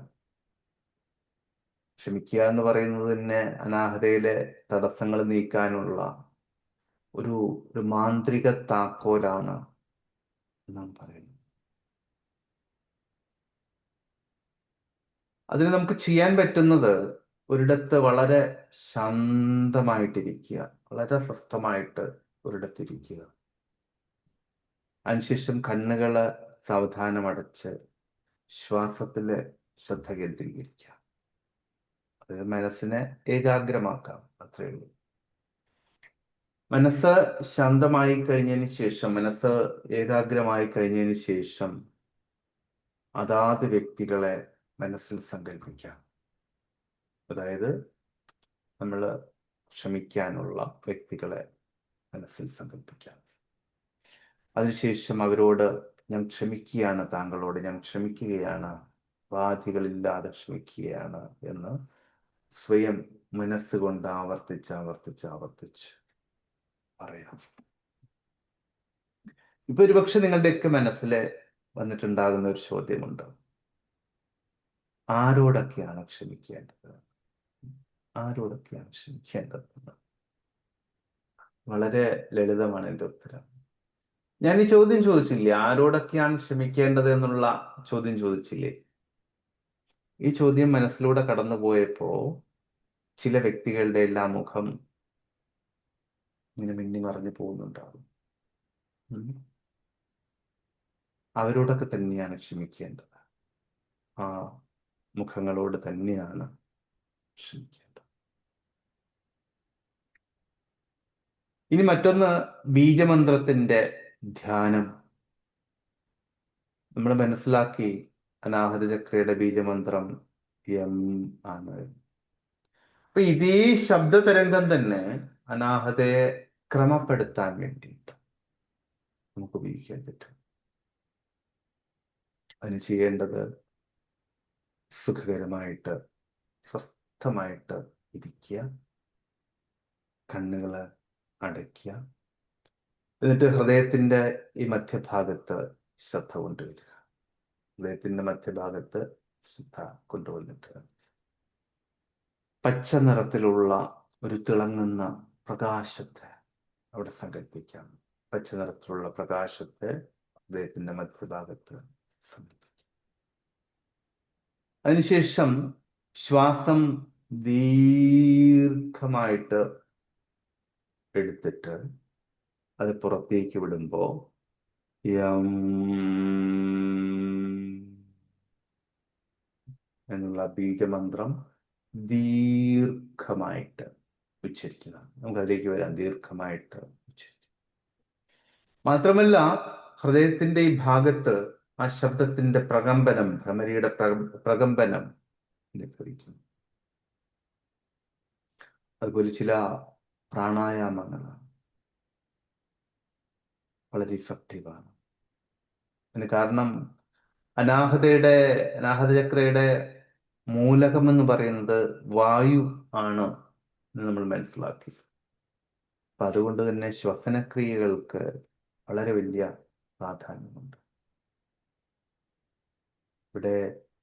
ക്ഷമിക്കുക എന്ന് പറയുന്നത് തന്നെ അനാഹതയിലെ തടസ്സങ്ങൾ നീക്കാനുള്ള ഒരു മാന്ത്രിക താക്കോലാണ് എന്നാണ് പറയുന്നത്. അതിന് നമുക്ക് ചെയ്യാൻ പറ്റുന്നത് ഒരിടത്ത് വളരെ ശാന്തമായിട്ടിരിക്കുക, വളരെ സ്വസ്ഥമായിട്ട് ഒരിടത്തിരിക്കുക. അതിനുശേഷം കണ്ണുകള് സാവധാനം അടച്ച് ശ്വാസത്തില് ശ്രദ്ധ കേന്ദ്രീകരിക്കുക. അത് മനസ്സിനെ ഏകാഗ്രമാക്കാം, അത്രയേ ഉള്ളൂ. മനസ്സ് ശാന്തമായി കഴിഞ്ഞതിന് ശേഷം, മനസ്സ് ഏകാഗ്രമായി കഴിഞ്ഞതിന് ശേഷം അതാത് വ്യക്തികളെ മനസ്സിൽ സങ്കല്പിക്കാം. അതായത് നമ്മൾ ക്ഷമിക്കാനുള്ള വ്യക്തികളെ മനസ്സിൽ സങ്കല്പിക്കാം. അതിനുശേഷം അവരോട് ഞാൻ ക്ഷമിക്കുകയാണ്, താങ്കളോട് ഞാൻ ക്ഷമിക്കുകയാണ്, ബാധികളില്ലാതെ ക്ഷമിക്കുകയാണ് എന്ന് സ്വയം മനസ്സുകൊണ്ട് ആവർത്തിച്ച് ആവർത്തിച്ച് ആവർത്തിച്ച് പറയാം. ഇപ്പൊ ഒരുപക്ഷെ നിങ്ങളുടെയൊക്കെ മനസ്സിൽ വന്നിട്ടുണ്ടാകുന്ന ഒരു ചോദ്യമുണ്ട്, ആരോടൊക്കെയാണ് ക്ഷമിക്കേണ്ടത്? ആരോടൊക്കെയാണ് ക്ഷമിക്കേണ്ടത്? വളരെ ലളിതമാണ് എൻ്റെ ഉത്തരം. ഞാൻ ഈ ചോദ്യം ചോദിച്ചില്ലേ, ആരോടൊക്കെയാണ് ക്ഷമിക്കേണ്ടത് എന്നുള്ള ചോദ്യം ചോദിച്ചില്ലേ? ഈ ചോദ്യം മനസ്സിലൂടെ കടന്നുപോയപ്പോ ചില വ്യക്തികളുടെ എല്ലാം മുഖം ഇങ്ങനെ മിന്നി മറിഞ്ഞു പോകുന്നുണ്ടാകും. അവരോടൊക്കെ തന്നെയാണ് ക്ഷമിക്കേണ്ടത്. ആ മുഖങ്ങളോട് തന്നെയാണ് ക്ഷമിക്കേണ്ടത്. ഇനി മറ്റൊന്ന്, ബീജമന്ത്രത്തിന്റെ ധ്യാനം. നമ്മൾ മനസ്സിലാക്കി അനാഹത ചക്രയുടെ ബീജമന്ത്രം യം ആണ്. അപ്പൊ ഇതേ ശബ്ദതരംഗം തന്നെ അനാഹതയെ ക്രമപ്പെടുത്താൻ വേണ്ടിയിട്ട് നമുക്ക് ഉപയോഗിക്കാൻ പറ്റും. അതിന് ചെയ്യേണ്ടത് സുഖകരമായിട്ട് സ്വസ്ഥമായിട്ട് ഇരിക്കുക, കണ്ണുകൾ അടയ്ക്കുക, എന്നിട്ട് ഹൃദയത്തിന്റെ ഈ മധ്യഭാഗത്ത് ശ്രദ്ധ കൊണ്ടുവരിക. ഹൃദയത്തിന്റെ മധ്യഭാഗത്ത് ശ്രദ്ധ കൊണ്ടുവന്നിട്ട് പച്ച നിറത്തിലുള്ള ഒരു തിളങ്ങുന്ന പ്രകാശത്തെ അവിടെ സങ്കല്പിക്കാം. പച്ച നിറത്തിലുള്ള പ്രകാശത്തെ ഹൃദയത്തിന്റെ മധ്യഭാഗത്ത് സങ്കല്പിക്കാം. അതിനുശേഷം ശ്വാസം ദീർഘമായിട്ട് എടുത്തിട്ട് അത് പുറത്തേക്ക് വിടുമ്പോൾ യം എന്നുള്ള ബീജമന്ത്രം ദീർഘമായിട്ട് ഉച്ചരിക്കുക. നമുക്കതിലേക്ക് വരാം. ദീർഘമായിട്ട് ഉച്ചരിക്കുക. മാത്രമല്ല, ഹൃദയത്തിന്റെ ഈ ഭാഗത്ത് ആ ശബ്ദത്തിന്റെ പ്രകമ്പനം, ഭ്രമരിയുടെ പ്രകമ്പനം ലഭിക്കും. അതുപോലെ ചില പ്രാണായാമങ്ങളാണ് വളരെ ഇഫക്റ്റീവാണ്. അതിന് കാരണം അനാഹത ചക്രയുടെ മൂലകം എന്ന് പറയുന്നത് വായു ആണ് എന്ന് നമ്മൾ മനസ്സിലാക്കി. അപ്പൊ അതുകൊണ്ട് തന്നെ ശ്വസനക്രിയകൾക്ക് വളരെ വലിയ പ്രാധാന്യമുണ്ട്. ഇവിടെ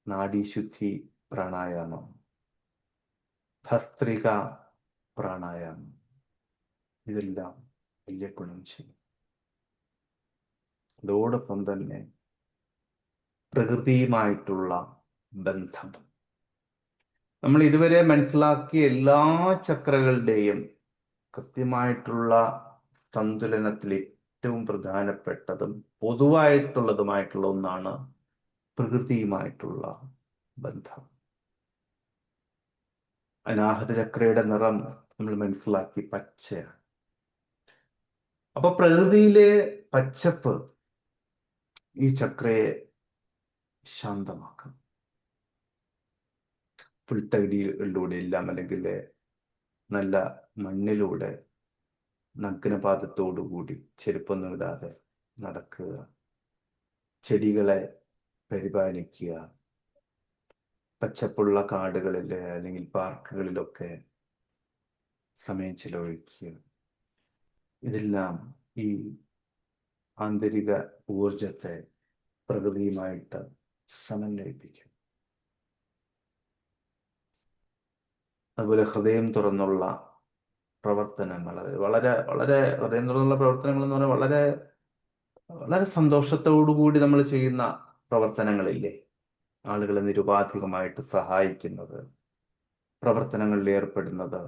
നാഡീശുദ്ധി പ്രാണായാമം, ഭസ്ത്രിക പ്രാണായാമം, ഇതെല്ലാം വലിയ ഗുണം ചെയ്യും. അതോടൊപ്പം തന്നെ പ്രകൃതിയുമായിട്ടുള്ള ബന്ധം. നമ്മൾ ഇതുവരെ മനസ്സിലാക്കിയ എല്ലാ ചക്രകളുടെയും കൃത്യമായിട്ടുള്ള സന്തുലനത്തിൽ ഏറ്റവും പ്രധാനപ്പെട്ടതും പൊതുവായിട്ടുള്ളതുമായിട്ടുള്ള ഒന്നാണ് പ്രകൃതിയുമായിട്ടുള്ള ബന്ധം. അനാഹത ചക്രയുടെ നിറം നമ്മൾ മനസ്സിലാക്കി പച്ചയാണ്. അപ്പൊ പ്രകൃതിയിലെ പച്ചപ്പ് ഈ ചക്രയെ ശാന്തമാക്കും. പുൽത്തകിടികളിലൂടെ എല്ലാം, അല്ലെങ്കിൽ നല്ല മണ്ണിലൂടെ നഗ്നപാദത്തോടുകൂടി ചെരുപ്പൊന്നും ഇടാതെ നടക്കുക, ചെടികളെ പരിപാലിക്കുക, പച്ചപ്പുള്ള കാടുകളിൽ അല്ലെങ്കിൽ പാർക്കുകളിലൊക്കെ സമയം ചിലവഴിക്കുക, ഇതെല്ലാം ഈ ആന്തരിക ഊർജത്തെ പ്രകൃതിയുമായിട്ട് സമന്വയിപ്പിക്കും. അതുപോലെ ഹൃദയം തുറന്നുള്ള പ്രവർത്തനങ്ങൾ, വളരെ വളരെ ഹൃദയം തുറന്നുള്ള പ്രവർത്തനങ്ങൾ എന്ന് പറഞ്ഞാൽ വളരെ വളരെ സന്തോഷത്തോടുകൂടി നമ്മൾ ചെയ്യുന്ന പ്രവർത്തനങ്ങളില്ലേ, ആളുകളെ നിരുപാധികമായിട്ട് സഹായിക്കുന്നത്, പ്രവർത്തനങ്ങളിൽ ഏർപ്പെടുന്നത്,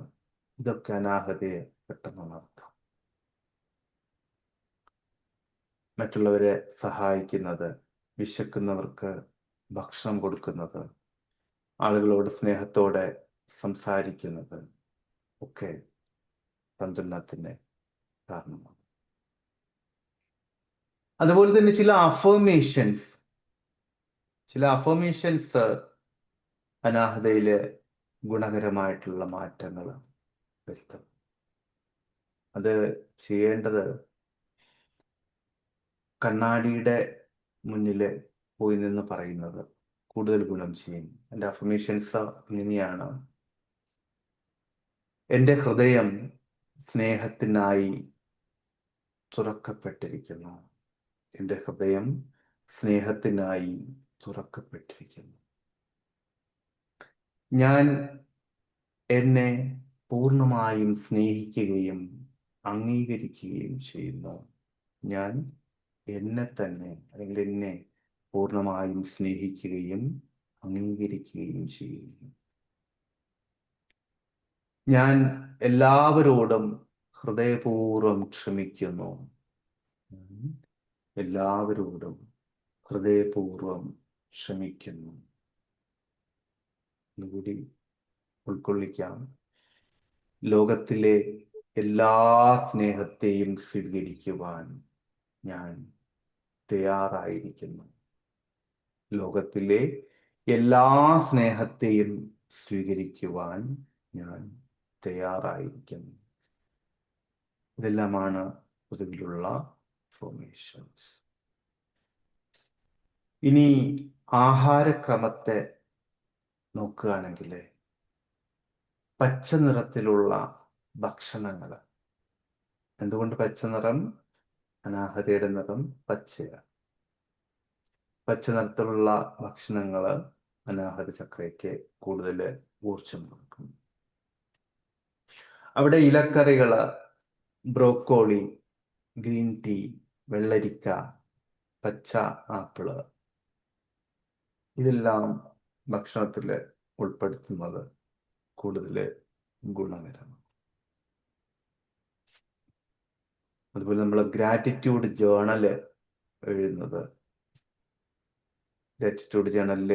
ഇതൊക്കെ അനാഹതയെ പെട്ടെന്ന് ഉണർത്തും. മറ്റുള്ളവരെ സഹായിക്കുന്നത്, വിശക്കുന്നവർക്ക് ഭക്ഷണം കൊടുക്കുന്നത്, ആളുകളോട് സ്നേഹത്തോടെ സംസാരിക്കുന്നത് ഒക്കെ സന്തുലനത്തിന് കാരണമാണ്. അതുപോലെ തന്നെ ചില അഫർമേഷൻസ് അനാഹതയിലെ ഗുണകരമായിട്ടുള്ള മാറ്റങ്ങൾ വരുത്തും. അത് ചെയ്യേണ്ടത് കണ്ണാടിയുടെ മുന്നിൽ പോയി നിന്ന് പറയുന്നത് കൂടുതൽ ഗുണം ചെയ്യും. എൻ്റെ അഫർമേഷൻസ് ഇങ്ങനെയാണ്: എൻ്റെ ഹൃദയം സ്നേഹത്തിനായി തുറക്കപ്പെട്ടിരിക്കുന്നു. എൻ്റെ ഹൃദയം സ്നേഹത്തിനായി തുറക്കപ്പെട്ടിരിക്കുന്നു. ഞാൻ എന്നെ പൂർണ്ണമായും സ്നേഹിക്കുകയും അംഗീകരിക്കുകയും ചെയ്യുന്നു. ഞാൻ എന്നെ തന്നെ, അല്ലെങ്കിൽ എന്നെ പൂർണ്ണമായും സ്നേഹിക്കുകയും അംഗീകരിക്കുകയും ചെയ്യുന്നു. ഞാൻ എല്ലാവരോടും ഹൃദയപൂർവ്വം ക്ഷമിക്കുന്നു. എല്ലാവരോടും ഹൃദയപൂർവ്വം ക്ഷമിക്കുന്നു. ഒന്നുകൂടി ഉൾക്കൊള്ളിക്കാം. ലോകത്തിലെ എല്ലാ സ്നേഹത്തെയും സ്വീകരിക്കുവാൻ ഞാൻ തയ്യാറായിരിക്കുന്നു. ലോകത്തിലെ എല്ലാ സ്നേഹത്തെയും സ്വീകരിക്കുവാൻ ഞാൻ തയ്യാറായിരിക്കുന്നു. ഇതെല്ലാമാണ് പൊതുവിലുള്ള ഫോർമേഷൻസ്. ഇനി ആഹാരക്രമത്തെ നോക്കുകയാണെങ്കിൽ പച്ച നിറത്തിലുള്ള ഭക്ഷണങ്ങൾ. എന്തുകൊണ്ട് പച്ച നിറം? അനാഹതയുടെ നിറം പച്ചയാണ്. പച്ച നിറത്തിലുള്ള ഭക്ഷണങ്ങൾ അനാഹത ചക്രയ്ക്ക് കൂടുതൽ ഊർജം കൊടുക്കും. അവിടെ ഇലക്കറികൾ, ബ്രോക്കോളി, ഗ്രീൻ ടീ, വെള്ളരിക്ക, പച്ച ആപ്പിള്, ഇതെല്ലാം ഭക്ഷണത്തിൽ ഉൾപ്പെടുത്തുന്നത് കൂടുതൽ ഗുണകരമാണ്. അതുപോലെ നമ്മൾ ഗ്രാറ്റിറ്റ്യൂഡ് ജേണൽ എഴുതുന്നത്, ഗ്രാറ്റിറ്റ്യൂഡ് ജേണലിൽ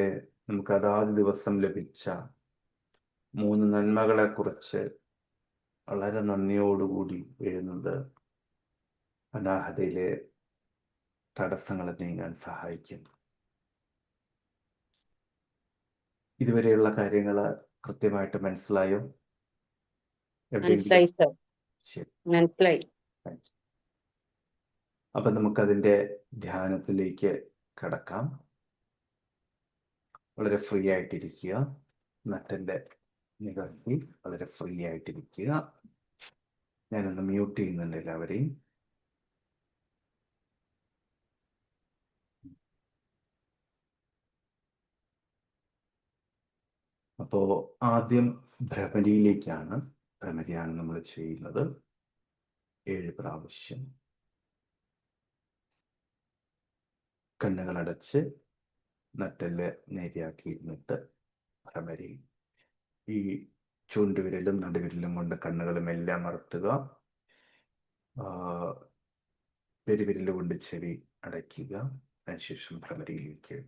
നമുക്ക് അതാത് ദിവസം ലഭിച്ച 3 നന്മകളെ കുറിച്ച് വളരെ നന്ദിയോടുകൂടി എഴുതുന്നത് അനാഹതയിലെ തടസ്സങ്ങളെ നീങ്ങാൻ സഹായിക്കും. ഇതുവരെയുള്ള കാര്യങ്ങൾ കൃത്യമായിട്ട് മനസ്സിലായോ? മനസ്സിലായി സർ, ശരി. മനസ്സിലായി. അപ്പൊ നമുക്കതിൻ്റെ ധ്യാനത്തിലേക്ക് കടക്കാം. വളരെ ഫ്രീ ആയിട്ടിരിക്കുക. നട്ടന്റെ നികർത്തി വളരെ ഫ്രീ ആയിട്ടിരിക്കുക. ഞാനൊന്ന് മ്യൂട്ട് ചെയ്യുന്നുണ്ട് എല്ലാവരെയും. അപ്പോ ആദ്യം ഭ്രമരിയിലേക്കാണ്. ഭ്രമരിയാണ് നമ്മൾ ചെയ്യുന്നത്. 7 പ്രാവശ്യം കണ്ണുകളടച്ച് നട്ടെല്ല് നേരെയാക്കി ഇരുന്നിട്ട് ഭ്രമരി. ഈ ചൂണ്ടുവിരലും നടുവിരലും കൊണ്ട് കണ്ണുകൾ മെല്ലെ അമർത്തുക. പെരുവിരൽ കൊണ്ട് ചെവി അടയ്ക്കുക. അതിനുശേഷം ഭ്രമരിയിലേക്ക്.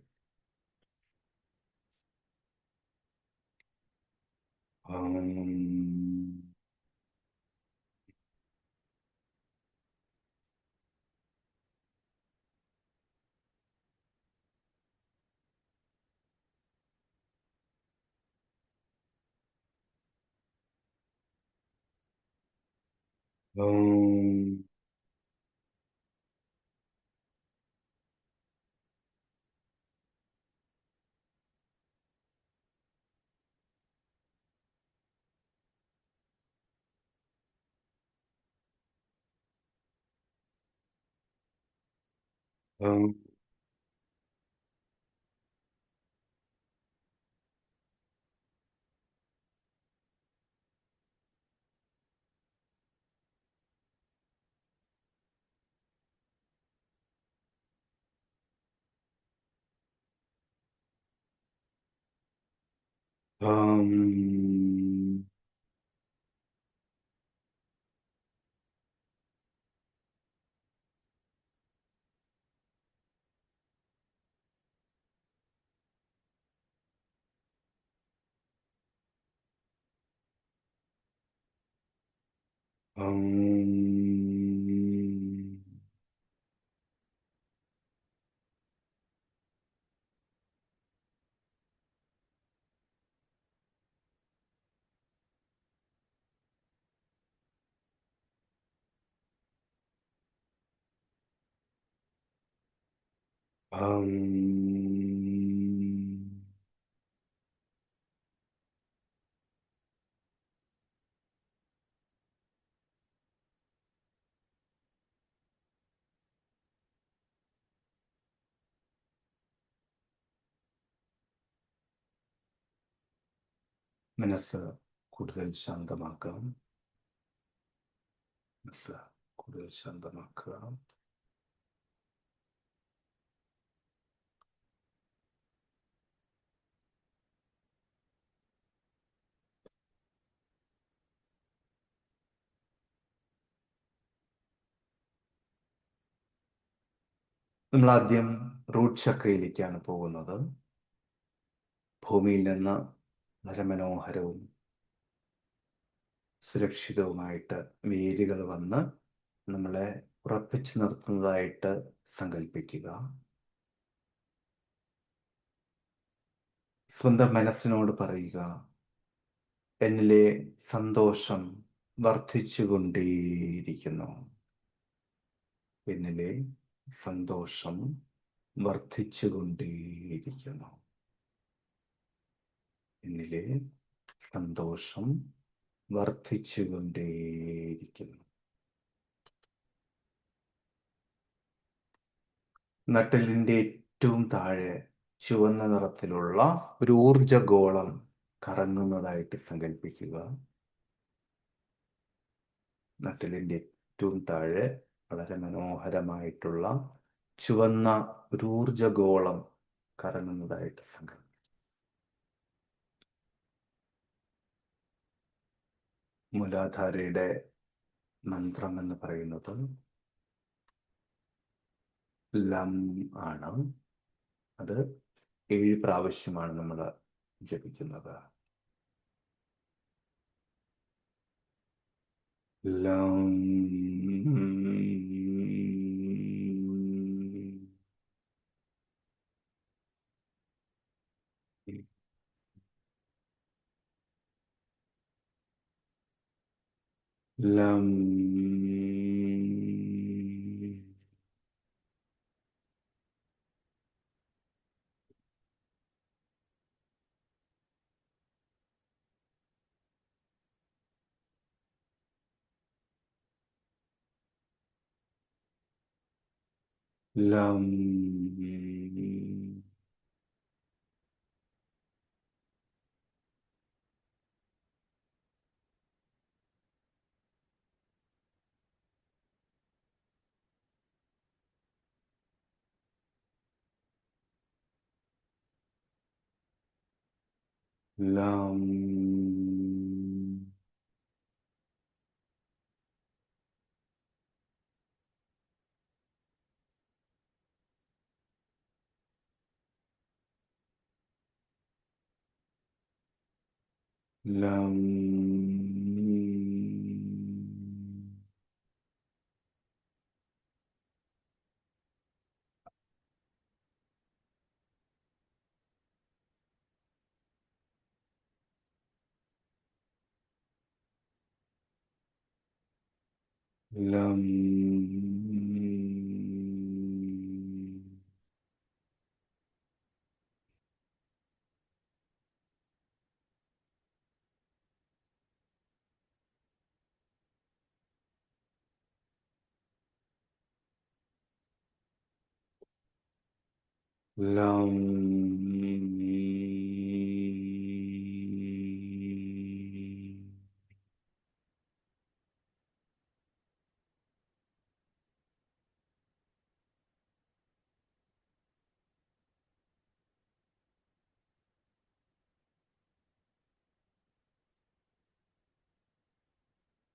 മനസ്സ് കൂടുതൽ ശാന്തമാക്കാം. മനസ്സ് കൂടുതൽ ശാന്തമാക്കുക. നമ്മൾ ആദ്യം റൂട്ട് ചക്രയിലേക്കാണ് പോകുന്നത്. ഭൂമിയിൽ നിന്ന് വളരെ മനോഹരവും സുരക്ഷിതവുമായിട്ട് വേരുകൾ വന്ന് നമ്മളെ ഉറപ്പിച്ചു നിർത്തുന്നതായിട്ട് സങ്കല്പിക്കുക. സ്വന്തം മനസ്സിനോട് പറയുക, എന്നിലെ സന്തോഷം വർദ്ധിച്ചുകൊണ്ടേയിരിക്കുന്നു. എന്നിലെ സന്തോഷം വർദ്ധിച്ചുകൊണ്ടേയിരിക്കുന്നു. എന്നിലെ സന്തോഷം വർദ്ധിച്ചുകൊണ്ടേയിരിക്കുന്നു. നട്ടെല്ലിൻ്റെ ഏറ്റവും താഴെ ചുവന്ന നിറത്തിലുള്ള ഒരു ഊർജഗോളം കറങ്ങുന്നതായിട്ട് സങ്കല്പിക്കുക. നട്ടെല്ലിൻ്റെ ഏറ്റവും താഴെ വളരെ മനോഹരമായിട്ടുള്ള ചുവന്ന ഒരു ഊർജഗോളം കറങ്ങുന്നതായിട്ട് സങ്കല്പിക്കുക. മൂലാധാരയുടെ മന്ത്രം എന്ന് പറയുന്നത് ലം ആണ്. അത് 7 പ്രാവശ്യമാണ് നമ്മൾ ജപിക്കുന്നത്. ലം ലം ലം ലം ലം ലം. ലം.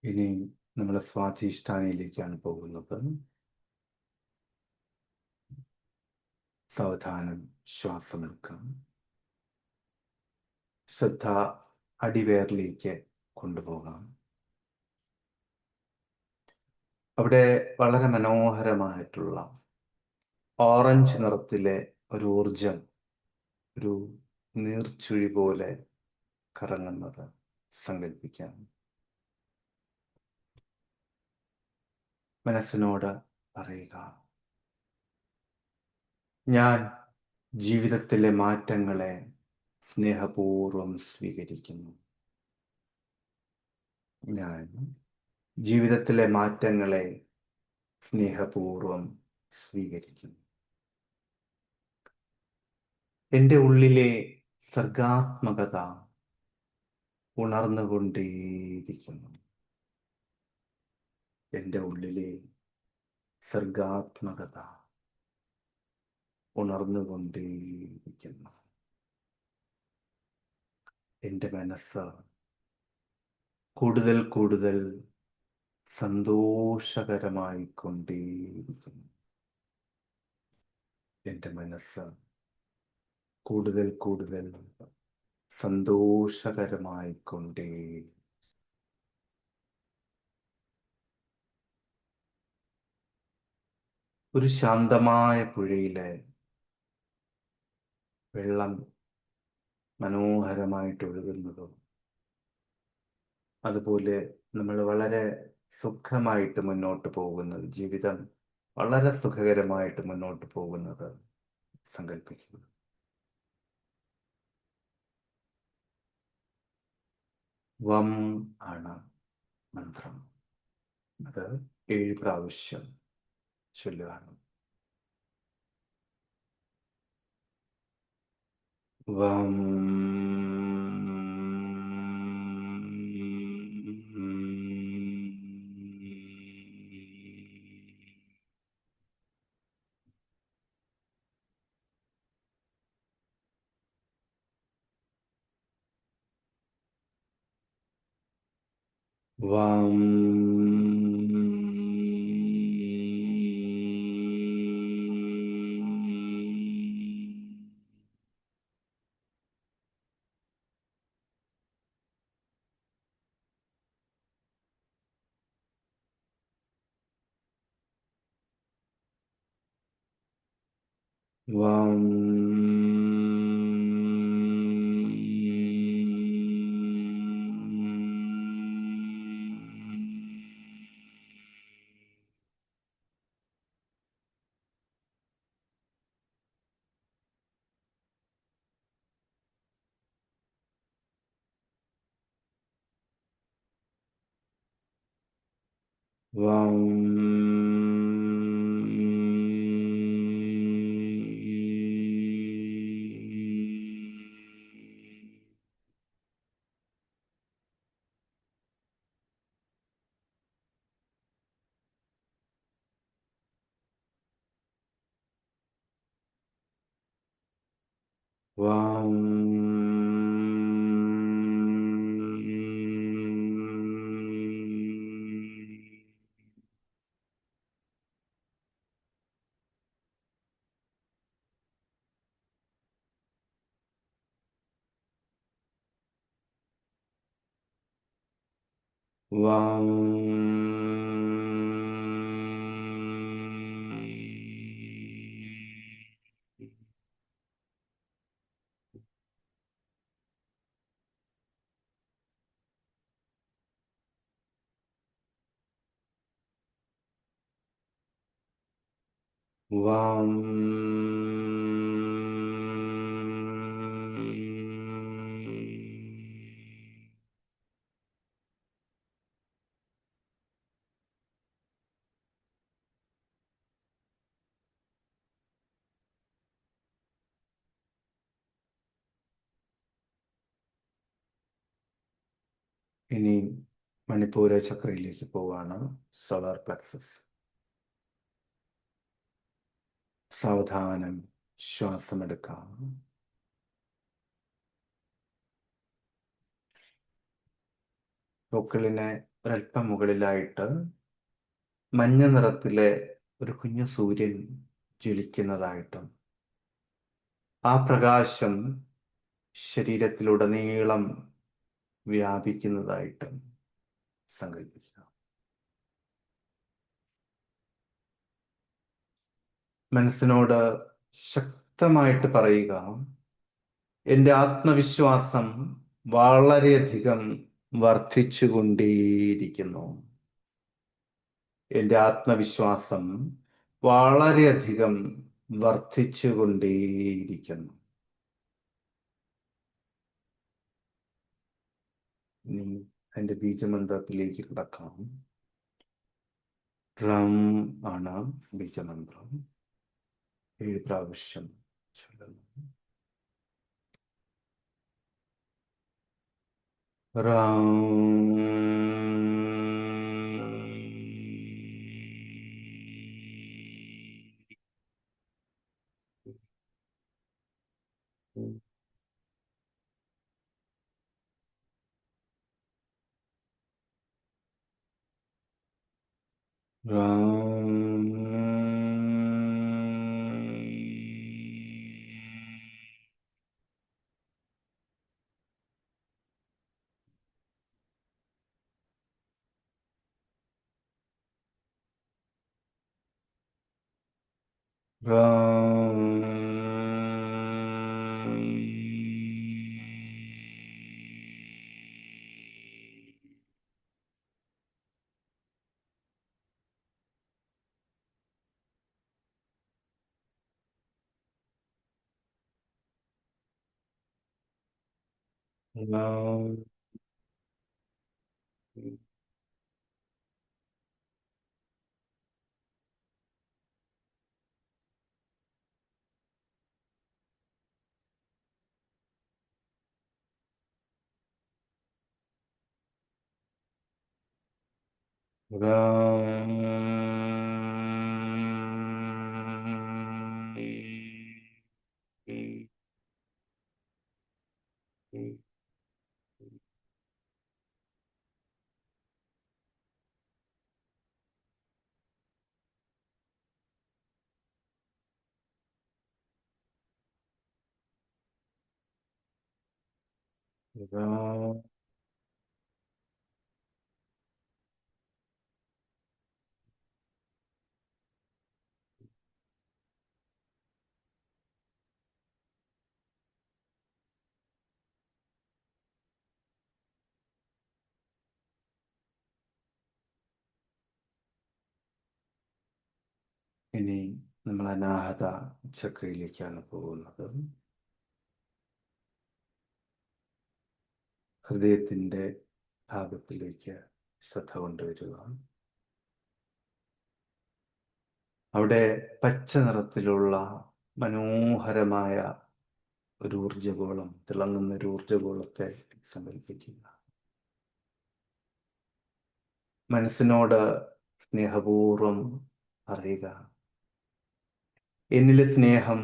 ഇനി നമ്മൾ സ്വാധിഷ്ഠാനയിലേക്കാണ് പോകുന്നത്. സാവധാനം ശ്വാസമെടുക്കാം. ശ്രദ്ധ അടിവേറിലേക്ക് കൊണ്ടുപോകാം. അവിടെ വളരെ മനോഹരമായിട്ടുള്ള ഓറഞ്ച് നിറത്തിലെ ഒരു ഊർജം, ഒരു നീർച്ചുഴി പോലെ കറങ്ങുന്നത് സങ്കല്പിക്കാം. മനസ്സിനോട് പറയുക, ഞാൻ ജീവിതത്തിലെ മാറ്റങ്ങളെ സ്നേഹപൂർവം സ്വീകരിക്കുന്നു. ഞാൻ ജീവിതത്തിലെ മാറ്റങ്ങളെ സ്നേഹപൂർവം സ്വീകരിക്കുന്നു. എൻ്റെ ഉള്ളിലെ സർഗാത്മകത ഉണർന്നുകൊണ്ടേയിരിക്കുന്നു. എൻ്റെ ഉള്ളിലെ സർഗാത്മകത ഉണർന്നുകൊണ്ടേയിരിക്കുന്നു. എൻ്റെ മനസ്സ് കൂടുതൽ കൂടുതൽ സന്തോഷകരമായി കൊണ്ടേയിരിക്കുന്നു. എൻ്റെ മനസ്സ് കൂടുതൽ കൂടുതൽ സന്തോഷകരമായിക്കൊണ്ടേ. ഒരു ശാന്തമായ പുഴയിലെ വെള്ളം മനോഹരമായിട്ട് ഒഴുകുന്നതും, അതുപോലെ നമ്മൾ വളരെ സുഖമായിട്ട് മുന്നോട്ട് പോകുന്നത്, ജീവിതം വളരെ സുഖകരമായിട്ട് മുന്നോട്ട് പോകുന്നത് സങ്കല്പിക്കുന്നു. വം ആണ് മന്ത്രം. അത് 7 പ്രാവശ്യം ചൊല്ലുകയാണ്. വം വം വം വം വം വം വം ഇനി മണിപ്പൂര ചക്രയിലേക്ക് പോവാണ്. Solar plexus. സാവധാനം ശ്വാസമെടുക്കാം. പൊക്കിളിനെ ഒരല്പം മുകളിലായിട്ട് മഞ്ഞ നിറത്തിലെ ഒരു കുഞ്ഞു സൂര്യൻ ജ്വലിക്കുന്നതായിട്ടും, ആ പ്രകാശം ശരീരത്തിലുടനീളം വ്യാപിക്കുന്നതായിട്ടും സങ്കല്പിക്കുക. മനസ്സിനോട് ശക്തമായിട്ട് പറയുക, എൻ്റെ ആത്മവിശ്വാസം വളരെയധികം വർദ്ധിച്ചുകൊണ്ടേയിരിക്കുന്നു. എൻ്റെ ആത്മവിശ്വാസം വളരെയധികം വർദ്ധിച്ചുകൊണ്ടേയിരിക്കുന്നു. ഇനി എൻ്റെ ബീജമന്ത്രത്തിലേക്ക് കിടക്കാം. റം ആണ് ബീജമന്ത്രം. 7 പ്രാവശ്യം ചൊല്ലുന്നു. Ram Ram ram, ram, ram. ഇനി നമ്മൾ അനാഹത ചക്രയിലേക്കാണ് പോകുന്നത്. ഹൃദയത്തിൻ്റെ ഭാഗത്തിലേക്ക് ശ്രദ്ധ കൊണ്ടുവരിക. അവിടെ പച്ച നിറത്തിലുള്ള മനോഹരമായ ഒരു ഊർജഗോളം, തിളങ്ങുന്ന ഒരു ഊർജഗോളത്തെ സങ്കല്പിക്കുക. മനസ്സിനോട് സ്നേഹപൂർവം പറയുക, എന്നിലെ സ്നേഹം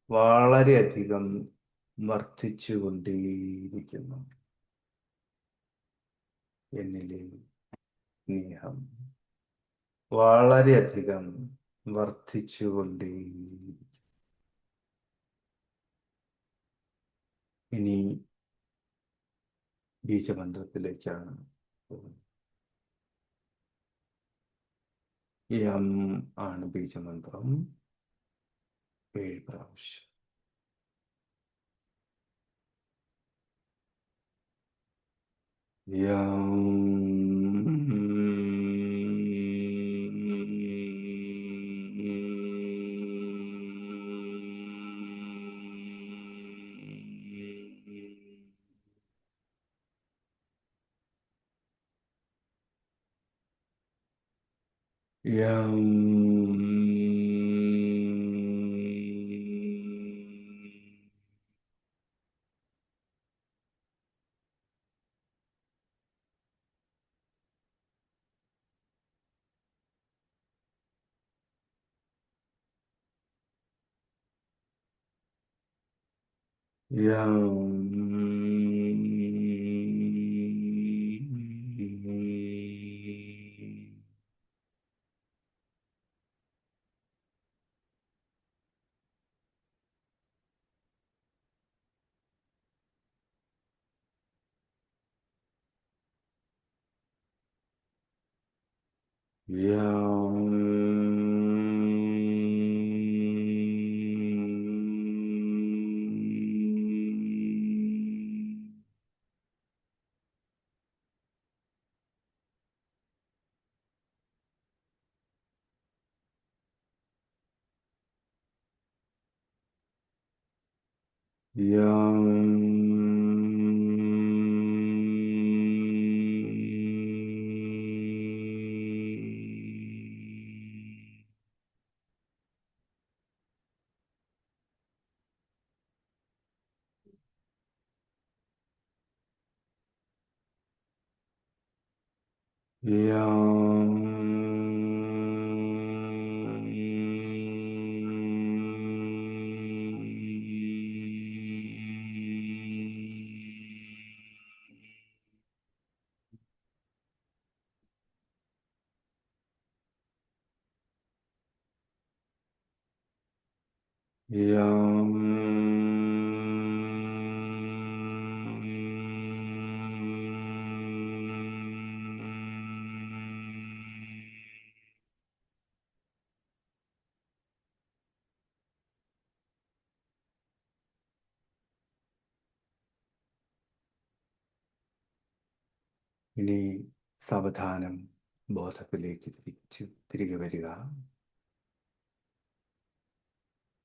വളരെയധികം വർദ്ധിച്ചുകൊണ്ടേയിരിക്കുന്നു. എന്നിലെ സ്നേഹം വളരെയധികം വർദ്ധിച്ചുകൊണ്ടേയിരിക്കുന്നു. ഇനി ബീജമന്ത്രത്തിലേക്കാണ് പോകുന്നത്. യം ആണ് ബീജമന്ത്രം. 7 പ്രാവശ്യം. ഇനി സാവധാനം ബോധത്തിലേക്ക് തിരികെ വരിക.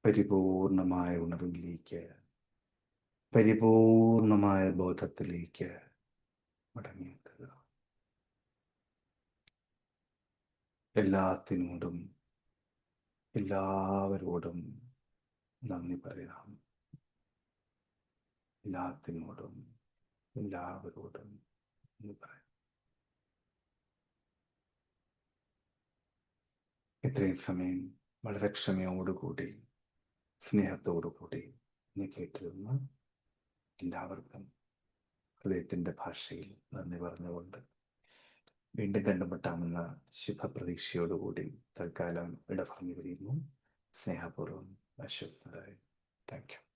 പരിപൂർണമായ ഉണർവിലേക്ക്, പരിപൂർണമായ ബോധത്തിലേക്ക് മടങ്ങിയെത്തുക. എല്ലാത്തിനോടും എല്ലാവരോടും നന്ദി പറയാം. എല്ലാത്തിനോടും എല്ലാവരോടും നന്ദി പറയാം. ഇത്രയും സമയം വളരെ ക്ഷമയോടുകൂടി സ്നേഹത്തോടുകൂടി നീ കേട്ടിരുന്ന എല്ലാവർക്കും ഹൃദയത്തിൻ്റെ ഭാഷയിൽ നന്ദി പറഞ്ഞുകൊണ്ട് വീണ്ടും കണ്ടുമുട്ടാമെന്ന ശുഭപ്രതീക്ഷയോടുകൂടി തൽക്കാലം ഇട പറഞ്ഞു പിരിയുന്നു. സ്നേഹപൂർവ്വം അശോക് നാരായൺ. Thank you.